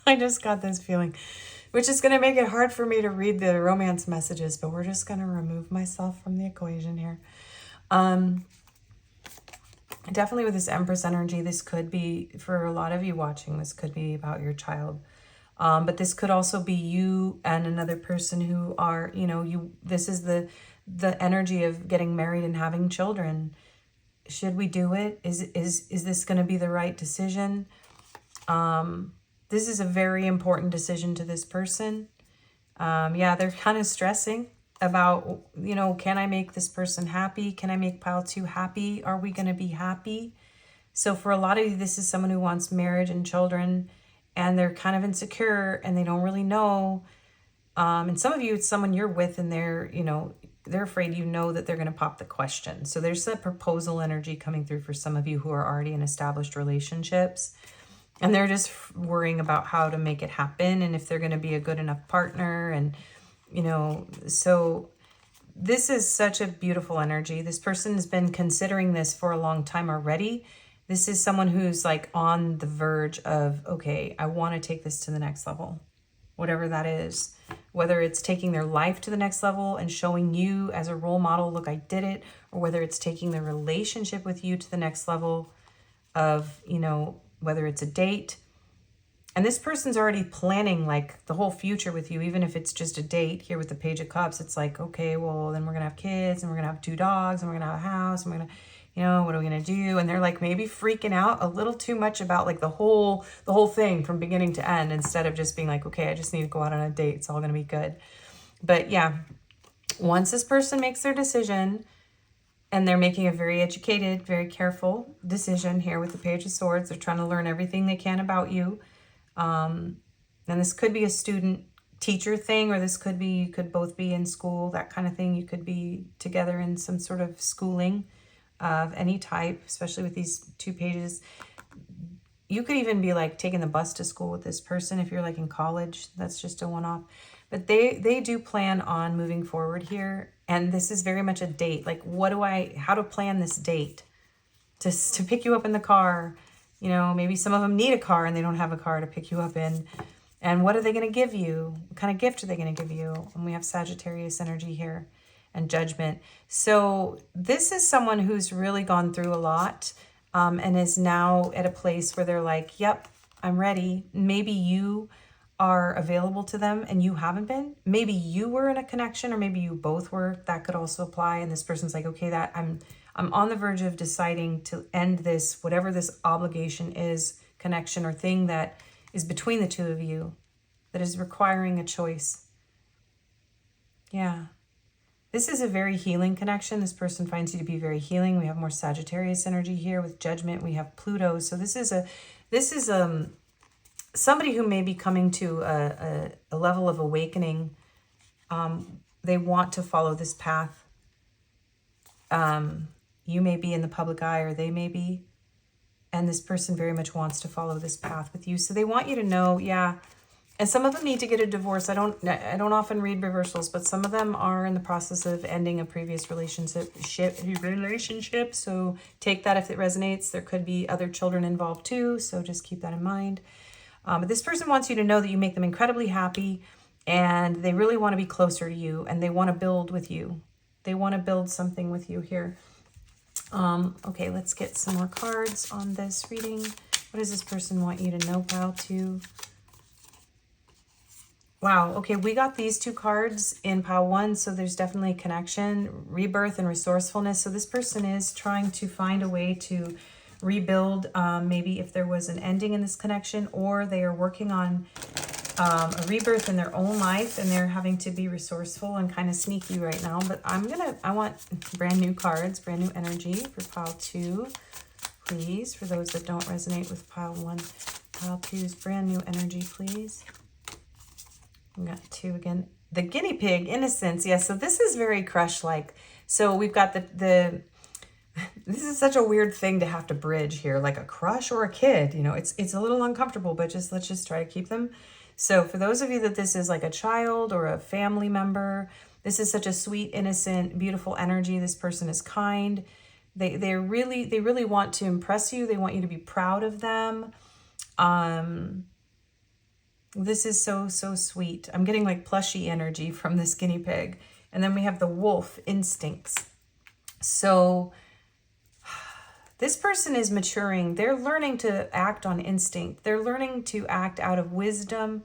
I just got this feeling, which is going to make it hard for me to read the romance messages, but we're just going to remove myself from the equation here. Definitely with this Empress energy, this could be, for a lot of you watching, this could be about your child. But this could also be you and another person who are, you know, this is the energy of getting married and having children. Should we do it? Is this going to be the right decision? This is a very important decision to this person. Yeah, they're kind of stressing about, you know, can I make this person happy? Can I make pile 2 happy? Are we going to be happy? So for a lot of you, this is someone who wants marriage and children, and they're kind of insecure and they don't really know. And some of you, it's someone you're with and they're, you know, they're afraid, you know, that they're going to pop the question. So there's that proposal energy coming through for some of you who are already in established relationships. And they're just worrying about how to make it happen and if they're going to be a good enough partner. And, you know, so this is such a beautiful energy. This person has been considering this for a long time already. This is someone who's like on the verge of, okay, I want to take this to the next level, whatever that is, whether it's taking their life to the next level and showing you as a role model, look, I did it, or whether it's taking their relationship with you to the next level of, you know, whether it's a date. And this person's already planning like the whole future with you, even if it's just a date. Here with the Page of Cups, it's like, okay, well, then we're going to have kids and we're going to have 2 dogs and we're going to have a house and we're going to, you know, what are we going to do? And they're like maybe freaking out a little too much about like the whole thing from beginning to end, instead of just being like, okay, I just need to go out on a date. It's all going to be good. But yeah, once this person makes their decision, and they're making a very educated, very careful decision here with the Page of Swords. They're trying to learn everything they can about you. And this could be a student-teacher thing, or this could be, you could both be in school, that kind of thing. You could be together in some sort of schooling of any type, especially with these 2 pages. You could even be like taking the bus to school with this person if you're like in college. That's just a one-off. But they do plan on moving forward here. And this is very much a date. Like, how to plan this date to pick you up in the car. You know, maybe some of them need a car and they don't have a car to pick you up in. And what are they going to give you? What kind of gift are they going to give you? And we have Sagittarius energy here and Judgment. So this is someone who's really gone through a lot and is now at a place where they're like, yep, I'm ready. Maybe you are available to them and you haven't been. Maybe you were in a connection, or maybe you both were. That could also apply. And this person's like, okay, that I'm on the verge of deciding to end this, whatever this obligation is, connection or thing that is between the 2 of you, that is requiring a choice. Yeah. This is a very healing connection. This person finds you to be very healing. We have more Sagittarius energy here with Judgment. We have Pluto. So this is somebody who may be coming to a level of awakening. They want to follow this path. You may be in the public eye, or they may be. And this person very much wants to follow this path with you. So they want you to know, yeah. And some of them need to get a divorce. I don't often read reversals, but some of them are in the process of ending a previous relationship. So take that if it resonates. There could be other children involved too. So just keep that in mind. But this person wants you to know that you make them incredibly happy, and they really want to be closer to you, and they want to build with you. They want to build something with you here. Okay, let's get some more cards on this reading. What does this person want you to know, pal, too? Wow, okay, we got these 2 cards in pile 1, so there's definitely a connection, rebirth and resourcefulness. So this person is trying to find a way to rebuild, maybe if there was an ending in this connection, or they are working on a rebirth in their own life, and they're having to be resourceful and kind of sneaky right now. But I want brand new cards, brand new energy for pile 2, please, for those that don't resonate with pile 1. Pile 2's brand new energy, please. We got 2 again. The guinea pig, innocence. Yeah, so this is very crush-like. So we've got the This is such a weird thing to have to bridge here, like a crush or a kid. You know, it's a little uncomfortable, but let's just try to keep them. So for those of you that this is like a child or a family member, this is such a sweet, innocent, beautiful energy. This person is kind. They really want to impress you. They want you to be proud of them. This is so sweet. I'm getting like plushy energy from this guinea pig. And then we have the wolf instincts. So this person is maturing. They're learning to act on instinct. They're learning to act out of wisdom.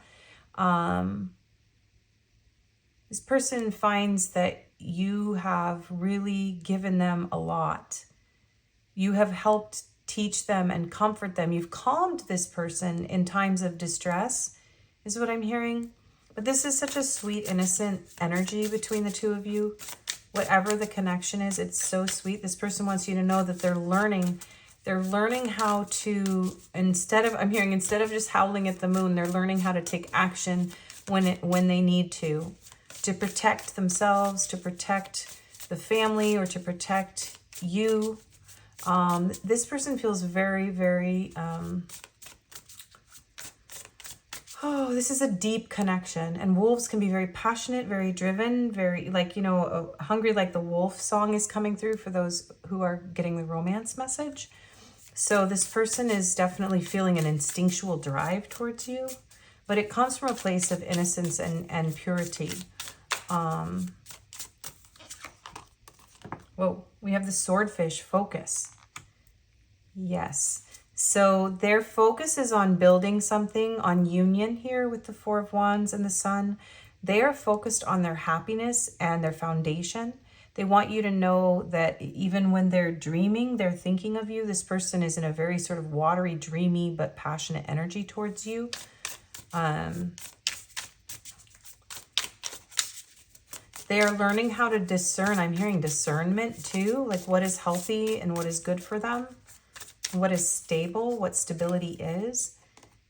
This person finds that you have really given them a lot. You have helped teach them and comfort them. You've calmed this person in times of distress, is what I'm hearing. But this is such a sweet, innocent energy between the two of you. Whatever the connection is, it's so sweet. This person wants you to know that they're learning how to, instead of just howling at the moon, they're learning how to take action when they need to protect themselves, to protect the family, or to protect you. This person feels very, very, this is a deep connection. And wolves can be very passionate, very driven, very, like, you know, hungry like the wolf song is coming through for those who are getting the romance message. So this person is definitely feeling an instinctual drive towards you, but it comes from a place of innocence and purity. Whoa, we have the swordfish focus. Yes. So their focus is on building something, on union here with the Four of Wands and the Sun. They are focused on their happiness and their foundation. They want you to know that even when they're dreaming, they're thinking of you. This person is in a very sort of watery, dreamy, but passionate energy towards you. They are learning how to discern. I'm hearing discernment too, like what is healthy and what is good for them. What is stable, what stability is,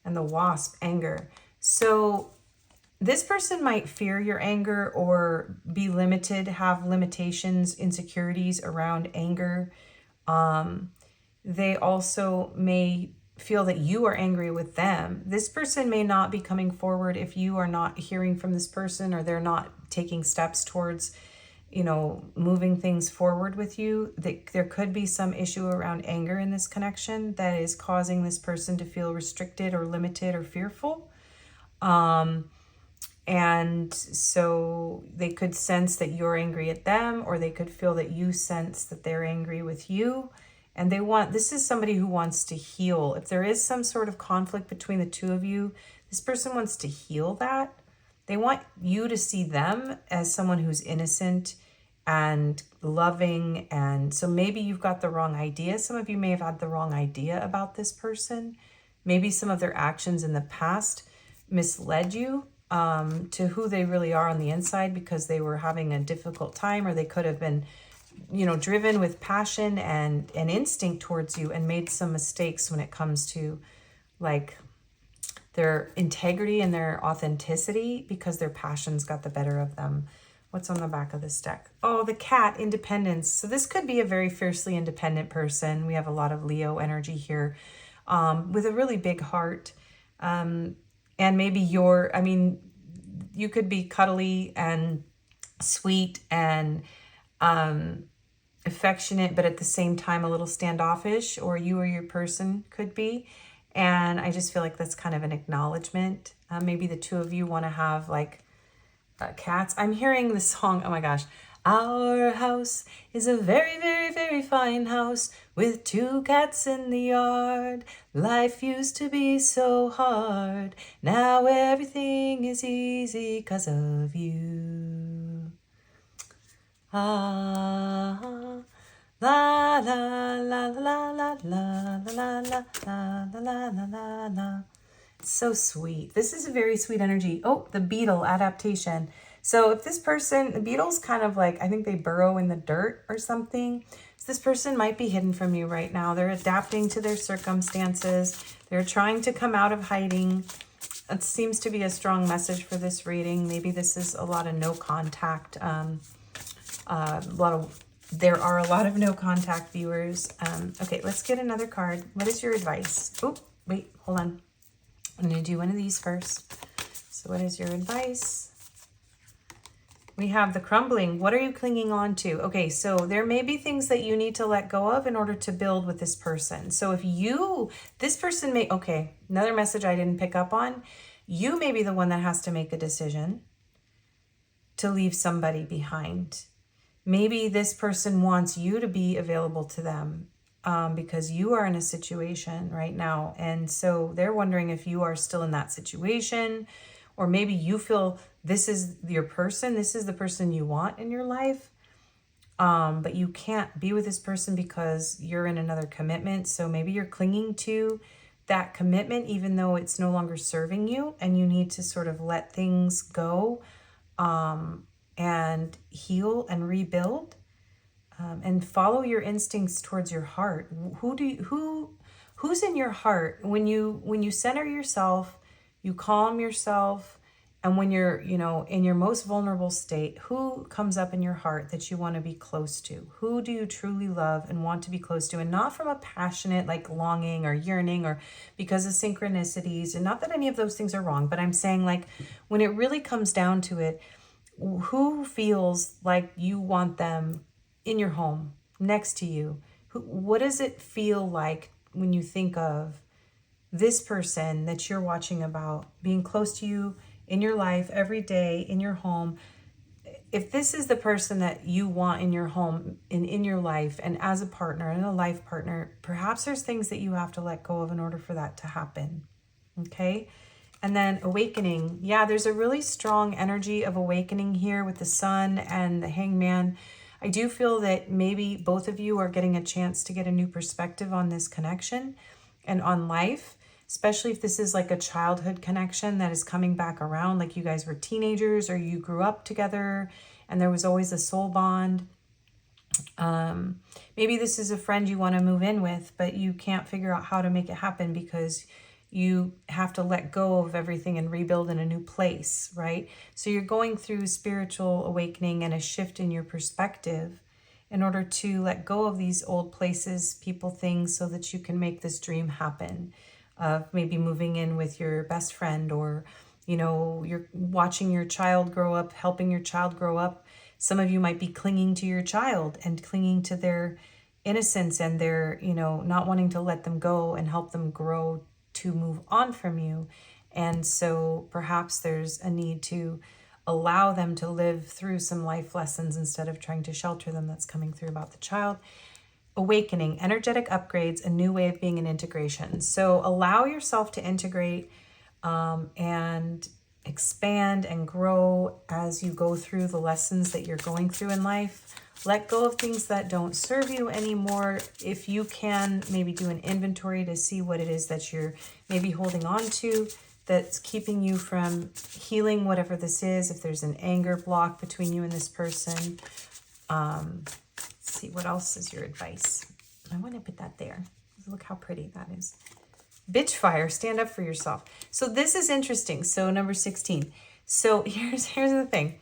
and the wasp, anger. So this person might fear your anger or be limited, have limitations, insecurities around anger. They also may feel that you are angry with them. This person may not be coming forward if you are not hearing from this person, or they're not taking steps towards, you know, moving things forward with you. There could be some issue around anger in this connection that is causing this person to feel restricted or limited or fearful. And so they could sense that you're angry at them, or they could feel that you sense that they're angry with you. And this is somebody who wants to heal. If there is some sort of conflict between the two of you, this person wants to heal that. They want you to see them as someone who's innocent and loving. And so maybe you've got the wrong idea. Some of you may have had the wrong idea about this person. Maybe some of their actions in the past misled you to who they really are on the inside, because they were having a difficult time, or they could have been, you know, driven with passion and instinct towards you and made some mistakes when it comes to like their integrity and their authenticity, because their passions got the better of them. What's on the back of this deck? Oh, the cat, independence. So this could be a very fiercely independent person. We have a lot of Leo energy here, with a really big heart. And maybe you could be cuddly and sweet and affectionate, but at the same time a little standoffish, or you or your person could be. And I just feel like that's kind of an acknowledgement. Maybe the two of you want to have like cats. I'm hearing the song, oh my gosh. Our house is a very, very, very fine house with 2 cats in the yard. Life used to be so hard. Now everything is easy 'cause of you. Ah, la la la la la la la la la la la la la. It's so sweet. This is a very sweet energy. Oh, the beetle adaptation. So if this person, the beetles kind of like, I think they burrow in the dirt or something. So this person might be hidden from you right now. They're adapting to their circumstances. They're trying to come out of hiding. It seems to be a strong message for this reading. Maybe this is a lot of no contact, a lot of There are a lot of no contact viewers. Okay, let's get another card. What is your advice? Oh, wait, hold on. I'm going to do one of these first. So what is your advice? We have the crumbling. What are you clinging on to? Okay, so there may be things that you need to let go of in order to build with this person. So if this person may, okay, another message I didn't pick up on. You may be the one that has to make a decision to leave somebody behind. Maybe this person wants you to be available to them because you are in a situation right now. And so they're wondering if you are still in that situation, or maybe you feel this is your person, this is the person you want in your life. But you can't be with this person because you're in another commitment. So maybe you're clinging to that commitment, even though it's no longer serving you, and you need to sort of let things go and heal and rebuild, and follow your instincts towards your heart. Who's in your heart when you center yourself, you calm yourself, and when you're, in your most vulnerable state, who comes up in your heart that you want to be close to? Who do you truly love and want to be close to? And not from a passionate, like, longing or yearning or because of synchronicities. And not that any of those things are wrong, but I'm saying, like, when it really comes down to it, who feels like you want them in your home, next to you? What does it feel like when you think of this person that you're watching about being close to you in your life every day, in your home? If this is the person that you want in your home and in your life and as a partner and a life partner, perhaps there's things that you have to let go of in order for that to happen. Okay? And then awakening. Yeah, there's a really strong energy of awakening here with the Sun and the Hangman. I do feel that maybe both of you are getting a chance to get a new perspective on this connection and on life, especially if this is like a childhood connection that is coming back around, like you guys were teenagers or you grew up together and there was always a soul bond. Maybe this is a friend you want to move in with, but you can't figure out how to make it happen because you have to let go of everything and rebuild in a new place, right? So you're going through spiritual awakening and a shift in your perspective in order to let go of these old places, people, things, so that you can make this dream happen of maybe moving in with your best friend, or, you're watching your child grow up, helping your child grow up. Some of you might be clinging to your child and clinging to their innocence and their, not wanting to let them go and help them grow to move on from you. And so perhaps there's a need to allow them to live through some life lessons instead of trying to shelter them. That's coming through about the child. Awakening, energetic upgrades, a new way of being in integration. So allow yourself to integrate and expand and grow as you go through the lessons that you're going through in life. Let go of things that don't serve you anymore. If you can, maybe do an inventory to see what it is that you're maybe holding on to that's keeping you from healing whatever this is. If there's an anger block between you and this person. Let's see, what else is your advice? I want to put that there. Look how pretty that is. Bitch fire, stand up for yourself. So this is interesting. So number 16. So here's the thing.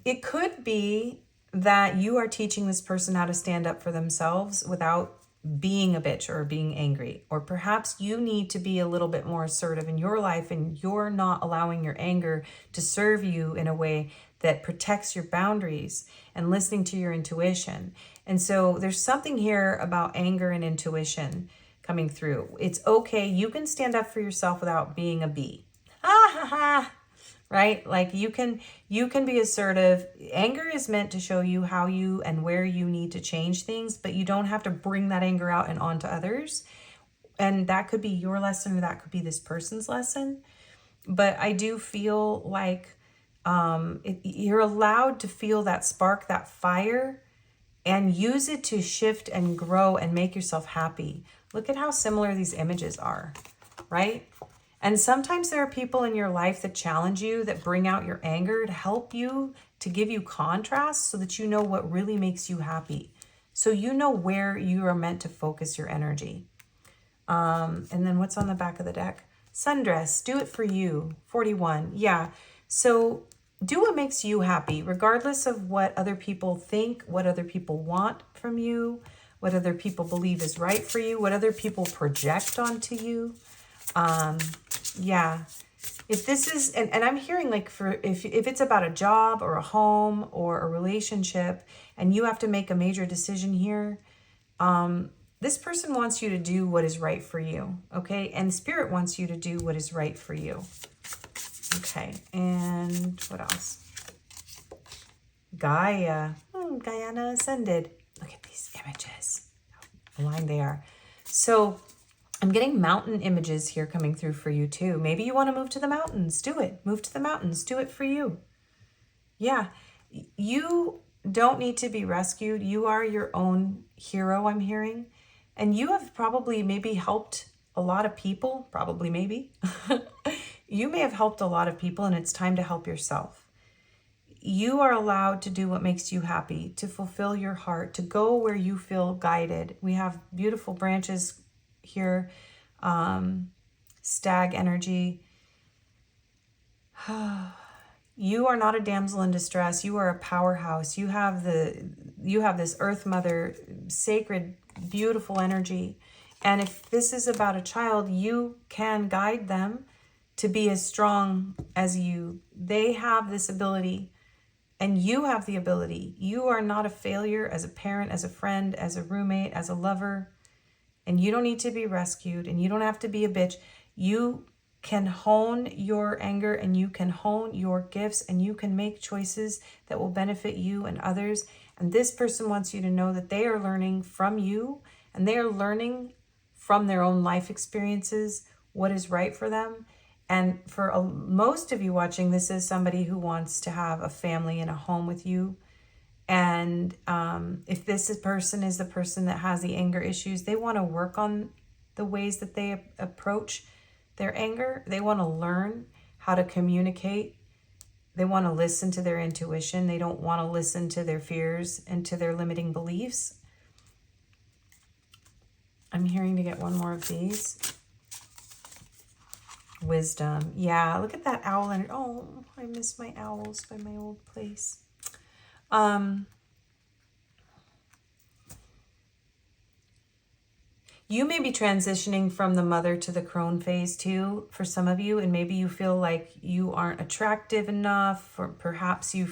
It could be that you are teaching this person how to stand up for themselves without being a bitch or being angry. Or perhaps you need to be a little bit more assertive in your life and you're not allowing your anger to serve you in a way that protects your boundaries and listening to your intuition. And so there's something here about anger and intuition coming through. It's okay. You can stand up for yourself without being a bee. Ha ha ha. Right? Like you can be assertive. Anger is meant to show you how you and where you need to change things, but you don't have to bring that anger out and onto others. And that could be your lesson or that could be this person's lesson. But I do feel like you're allowed to feel that spark, that fire, and use it to shift and grow and make yourself happy. Look at how similar these images are, right? And sometimes there are people in your life that challenge you, that bring out your anger to help you, to give you contrast so that you know what really makes you happy. So you know where you are meant to focus your energy. And then what's on the back of the deck? Sundress, do it for you. 41. Yeah. So do what makes you happy, regardless of what other people think, what other people want from you, what other people believe is right for you, what other people project onto you. Yeah. If this is, and I'm hearing like for, if it's about a job or a home or a relationship and you have to make a major decision here, this person wants you to do what is right for you. Okay. And Spirit wants you to do what is right for you. Okay. And what else? Gaiana ascended. Look at these images. How aligned they are. So I'm getting mountain images here coming through for you too. Maybe you want to move to the mountains. Do it. Move to the mountains. Do it for you. Yeah. You don't need to be rescued. You are your own hero, I'm hearing. And you have probably maybe helped a lot of people. Probably maybe. You may have helped a lot of people, and it's time to help yourself. You are allowed to do what makes you happy, to fulfill your heart, to go where you feel guided. We have beautiful branches here, stag energy. You are not a damsel in distress. You are a powerhouse. You have this Earth Mother, sacred, beautiful energy. And if this is about a child, you can guide them to be as strong as you. They have this ability. And you have the ability. You are not a failure as a parent, as a friend, as a roommate, as a lover. And you don't need to be rescued. And you don't have to be a bitch. You can hone your anger and you can hone your gifts and you can make choices that will benefit you and others. And this person wants you to know that they are learning from you and they are learning from their own life experiences what is right for them. And for most of you watching, this is somebody who wants to have a family and a home with you. And if this person is the person that has the anger issues, they want to work on the ways that they approach their anger. They want to learn how to communicate. They want to listen to their intuition. They don't want to listen to their fears and to their limiting beliefs. I'm hearing to get one more of these. Wisdom. Yeah, look at that owl. And oh, I miss my owls by my old place. You may be transitioning from the mother to the crone phase too, for some of you, and maybe you feel like you aren't attractive enough, or perhaps you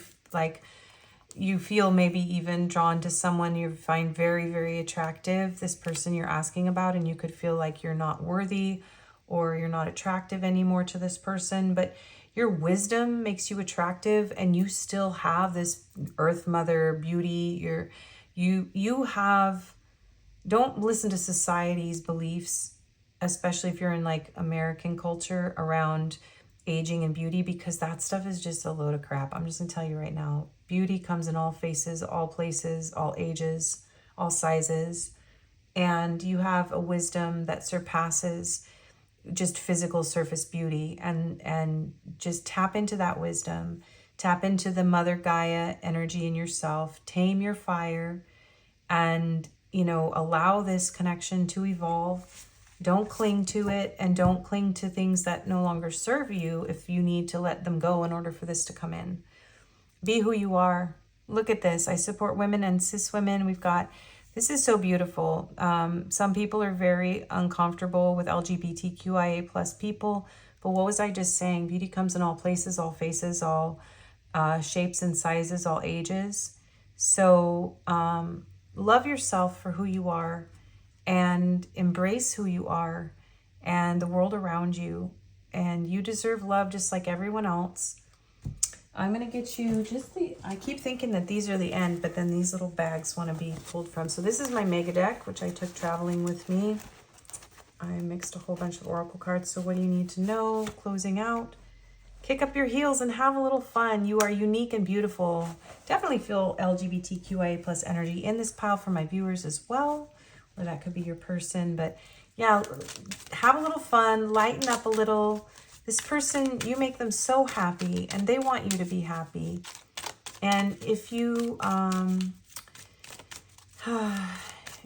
feel maybe even drawn to someone you find very, very attractive, this person you're asking about, and you could feel like you're not worthy or you're not attractive anymore to this person, but your wisdom makes you attractive and you still have this Earth Mother beauty. You have, don't listen to society's beliefs, especially if you're in like American culture around aging and beauty, because that stuff is just a load of crap. I'm just gonna tell you right now, beauty comes in all faces, all places, all ages, all sizes, and you have a wisdom that surpasses just physical surface beauty, and just tap into that wisdom, tap into the Mother Gaia energy in yourself, tame your fire, and allow this connection to evolve. Don't cling to it, and don't cling to things that no longer serve you if you need to let them go in order for this to come in. Be who you are. Look at this. I support women and cis women. This is so beautiful. Some people are very uncomfortable with LGBTQIA plus people, but what was I just saying? Beauty comes in all places, all faces, all shapes and sizes, all ages. So love yourself for who you are and embrace who you are and the world around you. And you deserve love just like everyone else. I'm going to get you I keep thinking that these are the end, but then these little bags want to be pulled from. So this is my mega deck, which I took traveling with me. I mixed a whole bunch of oracle cards. So what do you need to know? Closing out. Kick up your heels and have a little fun. You are unique and beautiful. Definitely feel LGBTQIA plus energy in this pile for my viewers as well. Or that could be your person. But yeah, have a little fun. Lighten up a little. This person, you make them so happy and they want you to be happy. And if you,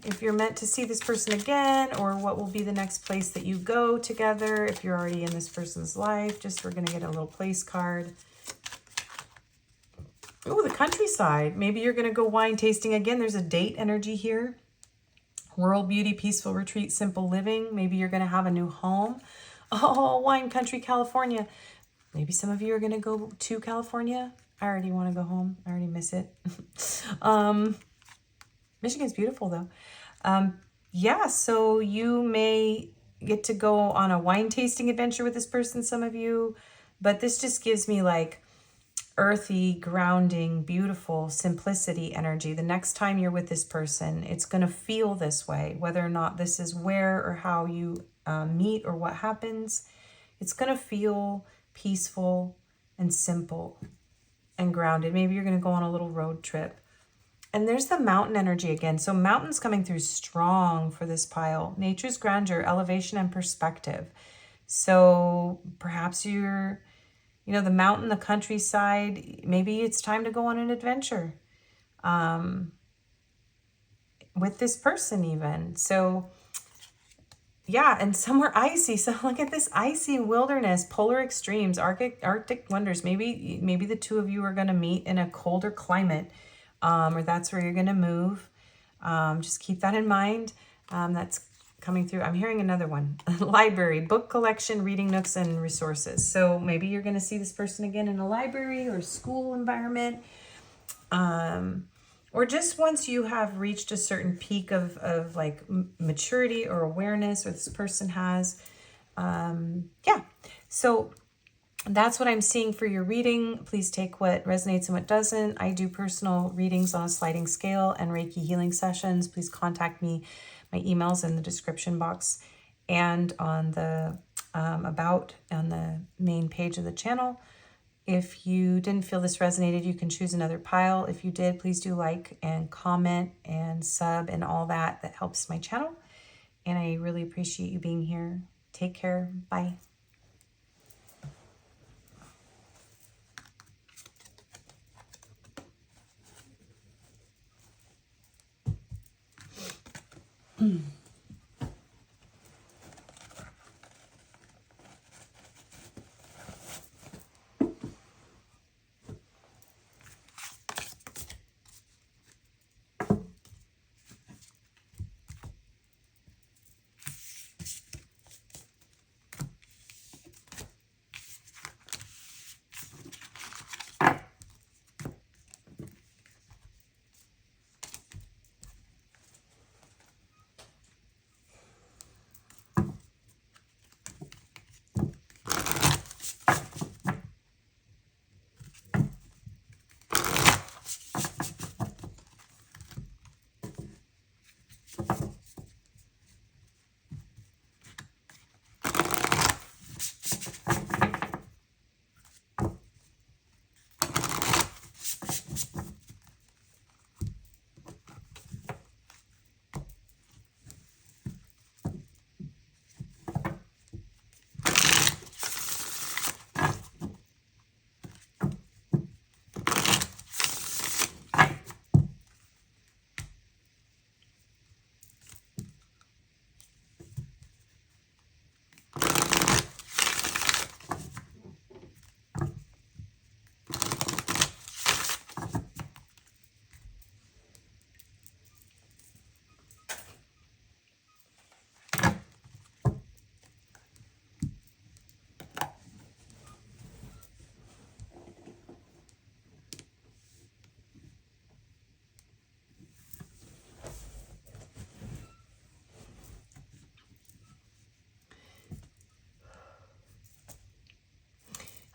if you're meant to see this person again, or what will be the next place that you go together, if you're already in this person's life, we're going to get a little place card. Oh, the countryside. Maybe you're going to go wine tasting again. There's a date energy here. World beauty, peaceful retreat, simple living. Maybe you're going to have a new home. Oh, wine country, California. Maybe some of you are going to go to California. I already want to go home. I already miss it. Michigan's beautiful though. Yeah, so you may get to go on a wine tasting adventure with this person, some of you, but this just gives me like earthy, grounding, beautiful simplicity energy. The next time you're with this person, it's going to feel this way, whether or not this is where or how you meet or what happens. It's going to feel peaceful and simple and grounded. Maybe you're going to go on a little road trip. And there's the mountain energy again. So mountains coming through strong for this pile. Nature's grandeur, elevation, and perspective. So perhaps you're, you know, the mountain, the countryside, maybe it's time to go on an adventure with this person even. So yeah, and somewhere icy. So look at this icy wilderness, polar extremes, Arctic wonders. Maybe the two of you are going to meet in a colder climate, or that's where you're going to move. Just keep that in mind. That's coming through. I'm hearing another one. Library, book collection, reading nooks, and resources. So maybe you're going to see this person again in a library or school environment. Or just once you have reached a certain peak of like maturity or awareness, or this person has. Yeah. So that's what I'm seeing for your reading. Please take what resonates and what doesn't. I do personal readings on a sliding scale and Reiki healing sessions. Please contact me. My email's in the description box and on the about on the main page of the channel. If you didn't feel this resonated, you can choose another pile. If you did, please do like and comment and sub and all that. That helps my channel. And I really appreciate you being here. Take care. Bye.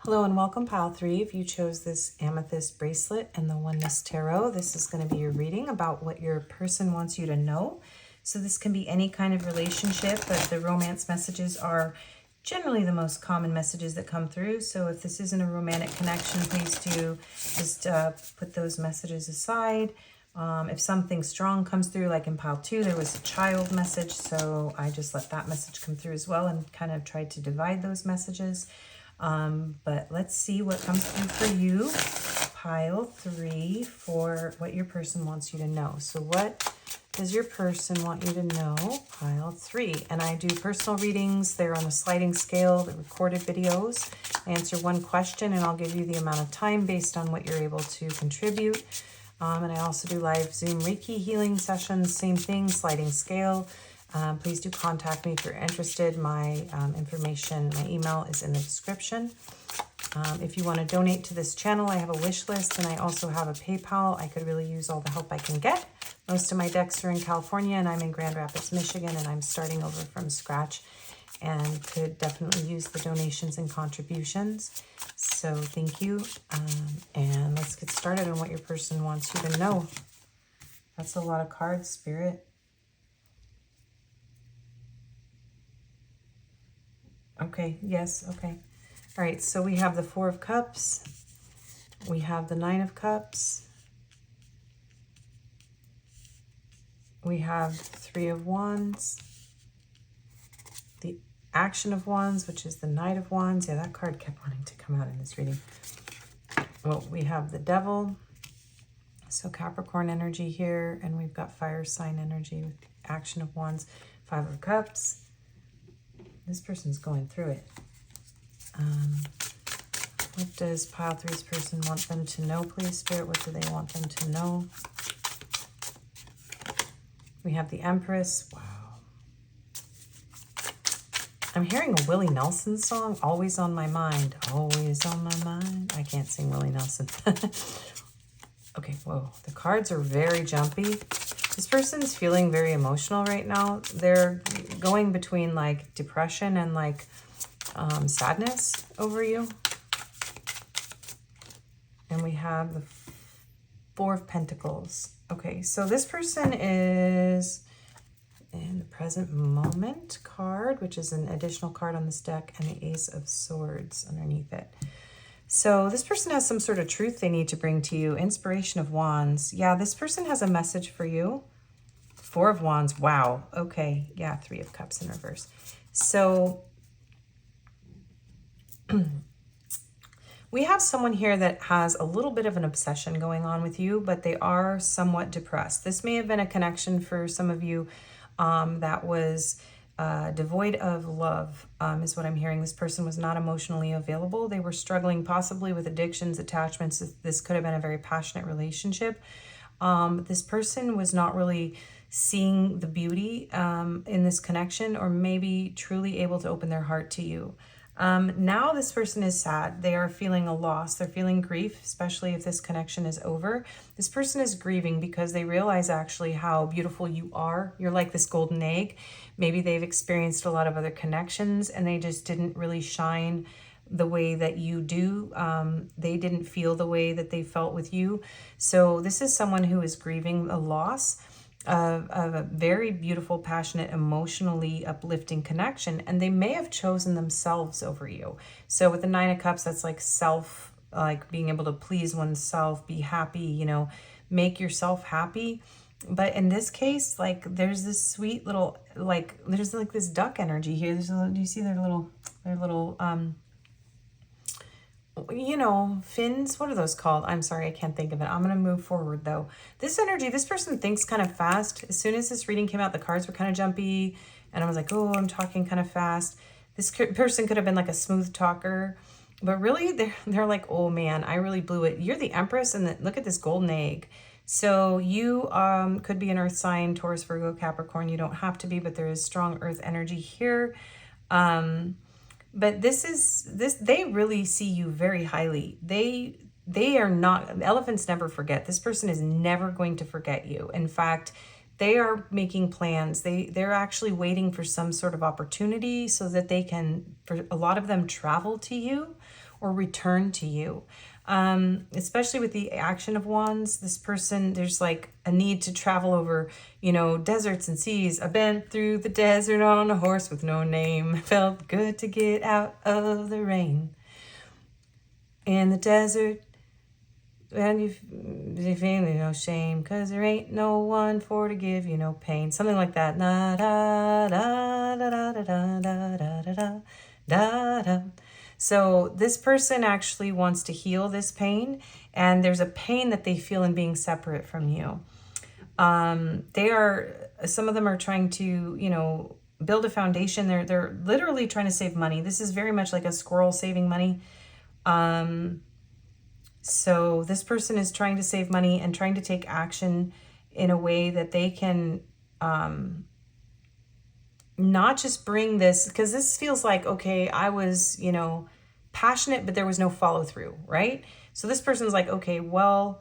Hello and welcome, Pile 3. If you chose this Amethyst bracelet and the Oneness Tarot, this is going to be your reading about what your person wants you to know. So this can be any kind of relationship, but the romance messages are generally the most common messages that come through. So if this isn't a romantic connection, please do just put those messages aside. If something strong comes through, like in Pile 2, there was a child message, so I just let that message come through as well and kind of tried to divide those messages. But let's see what comes through for you, Pile 3, for what your person wants you to know. So what does your person want you to know? Pile 3. And I do personal readings. They're on a sliding scale, the recorded videos. I answer one question and I'll give you the amount of time based on what you're able to contribute. And I also do live Zoom Reiki healing sessions, same thing, sliding scale. Please do contact me if you're interested. My information, my email is in the description. If you want to donate to this channel, I have a wish list and I also have a PayPal. I could really use all the help I can get. Most of my decks are in California and I'm in Grand Rapids, Michigan, and I'm starting over from scratch and could definitely use the donations and contributions. So thank you. And let's get started on what your person wants you to know. That's a lot of cards, Spirit. Okay, yes, okay. All right, so we have the 4 of Cups. We have the 9 of Cups. We have 3 of Wands. The Action of Wands, which is the Knight of Wands. Yeah, that card kept wanting to come out in this reading. Well, we have the Devil. So Capricorn energy here, and we've got fire sign energy with the Action of Wands. 5 of Cups. This person's going through it. What does pile 3's person want them to know, please, Spirit? What do they want them to know? We have the Empress. Wow. I'm hearing a Willie Nelson song, Always on My Mind. Always on my mind. I can't sing Willie Nelson. Okay, whoa. The cards are very jumpy. This person's feeling very emotional right now. They're going between like depression and like sadness over you. And we have the 4 of Pentacles. Okay, so this person is in the present moment card, which is an additional card on this deck, and the Ace of Swords underneath it. So this person has some sort of truth they need to bring to you. Inspiration of Wands. Yeah, this person has a message for you. 4 of Wands. Wow. Okay. Yeah, 3 of Cups in reverse. So we have someone here that has a little bit of an obsession going on with you, but they are somewhat depressed. This may have been a connection for some of you that was devoid of love, is what I'm hearing. This person was not emotionally available. They were struggling possibly with addictions, attachments. This could have been a very passionate relationship. This person was not really seeing the beauty in this connection, or maybe truly able to open their heart to you. Now this person is sad. They are feeling a loss. They're feeling grief, especially if this connection is over. This person is grieving because they realize actually how beautiful you are. You're like this golden egg. Maybe they've experienced a lot of other connections and they just didn't really shine the way that you do. They didn't feel the way that they felt with you. So this is someone who is grieving a loss of a very beautiful, passionate, emotionally uplifting connection, and they may have chosen themselves over you. So with the 9 of Cups, that's like self, like being able to please oneself, be happy, you know, make yourself happy. But in this case, like there's this sweet little, like there's like this duck energy here. There's a little, do you see their little you know, fins? What are those called? I'm sorry, I can't think of it. I'm going to move forward though. This energy, this person thinks kind of fast. As soon as this reading came out, the cards were kind of jumpy and I was like, oh, I'm talking kind of fast. This person could have been like a smooth talker, but really they're like, oh man, I really blew it. You're the Empress and look at this golden egg. So you could be an earth sign, Taurus, Virgo, Capricorn. You don't have to be, but there is strong earth energy here. But they really see you very highly. They are not, elephants never forget. This person is never going to forget you. In fact, they are making plans. They're actually waiting for some sort of opportunity so that they can, for a lot of them, travel to you or return to you. Especially with the Action of Wands, this person, there's like a need to travel over, you know, deserts and seas. I've been through the desert on a horse with no name. Felt good to get out of the rain. In the desert, and you feel no shame, 'cause there ain't no one for to give you no pain. Something like that. Da da da da da da da da da da da. So this person actually wants to heal this pain, and there's a pain that they feel in being separate from you. Some of them are trying to, you know, build a foundation. They're literally trying to save money. This is very much like a squirrel saving money. So this person is trying to save money and trying to take action in a way that they can not just bring this, because this feels like, okay, I was, you know, passionate, but there was no follow through, right? So this person's like, okay, well,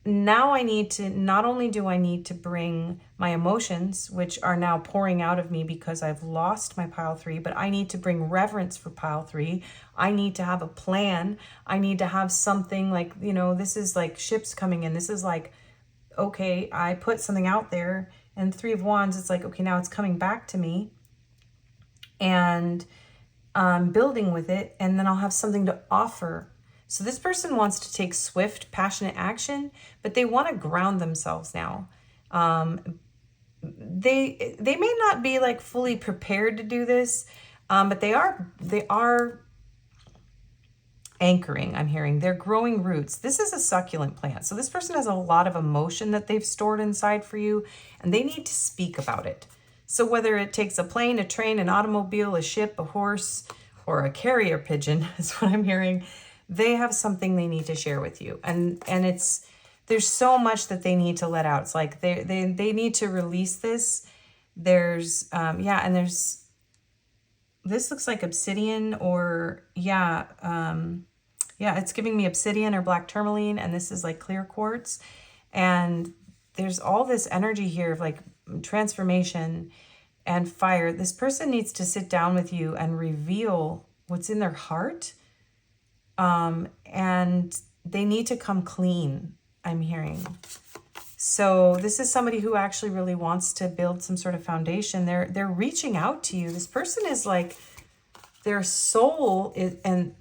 now I need to, not only do I need to bring my emotions, which are now pouring out of me because I've lost my pile 3, but I need to bring reverence for pile 3. I need to have a plan. I need to have something like, you know, this is like ships coming in. This is like, okay, I put something out there, and 3 of Wands, it's like, okay, now it's coming back to me, and building with it, and then I'll have something to offer. So this person wants to take swift, passionate action, but they want to ground themselves now. They may not be like fully prepared to do this, but they are anchoring. I'm hearing they're growing roots. This is a succulent plant. So this person has a lot of emotion that they've stored inside for you, and they need to speak about it. So whether it takes a plane, a train, an automobile, a ship, a horse, or a carrier pigeon is what I'm hearing, they have something they need to share with you. And there's so much that they need to let out. It's like they need to release this. There's and there's, this looks like obsidian, or it's giving me obsidian or black tourmaline, and this is like clear quartz. And there's all this energy here of like transformation and fire. This person needs to sit down with you and reveal what's in their heart. And they need to come clean, I'm hearing. So this is somebody who actually really wants to build some sort of foundation. They're reaching out to you. This person is like, their soul is, and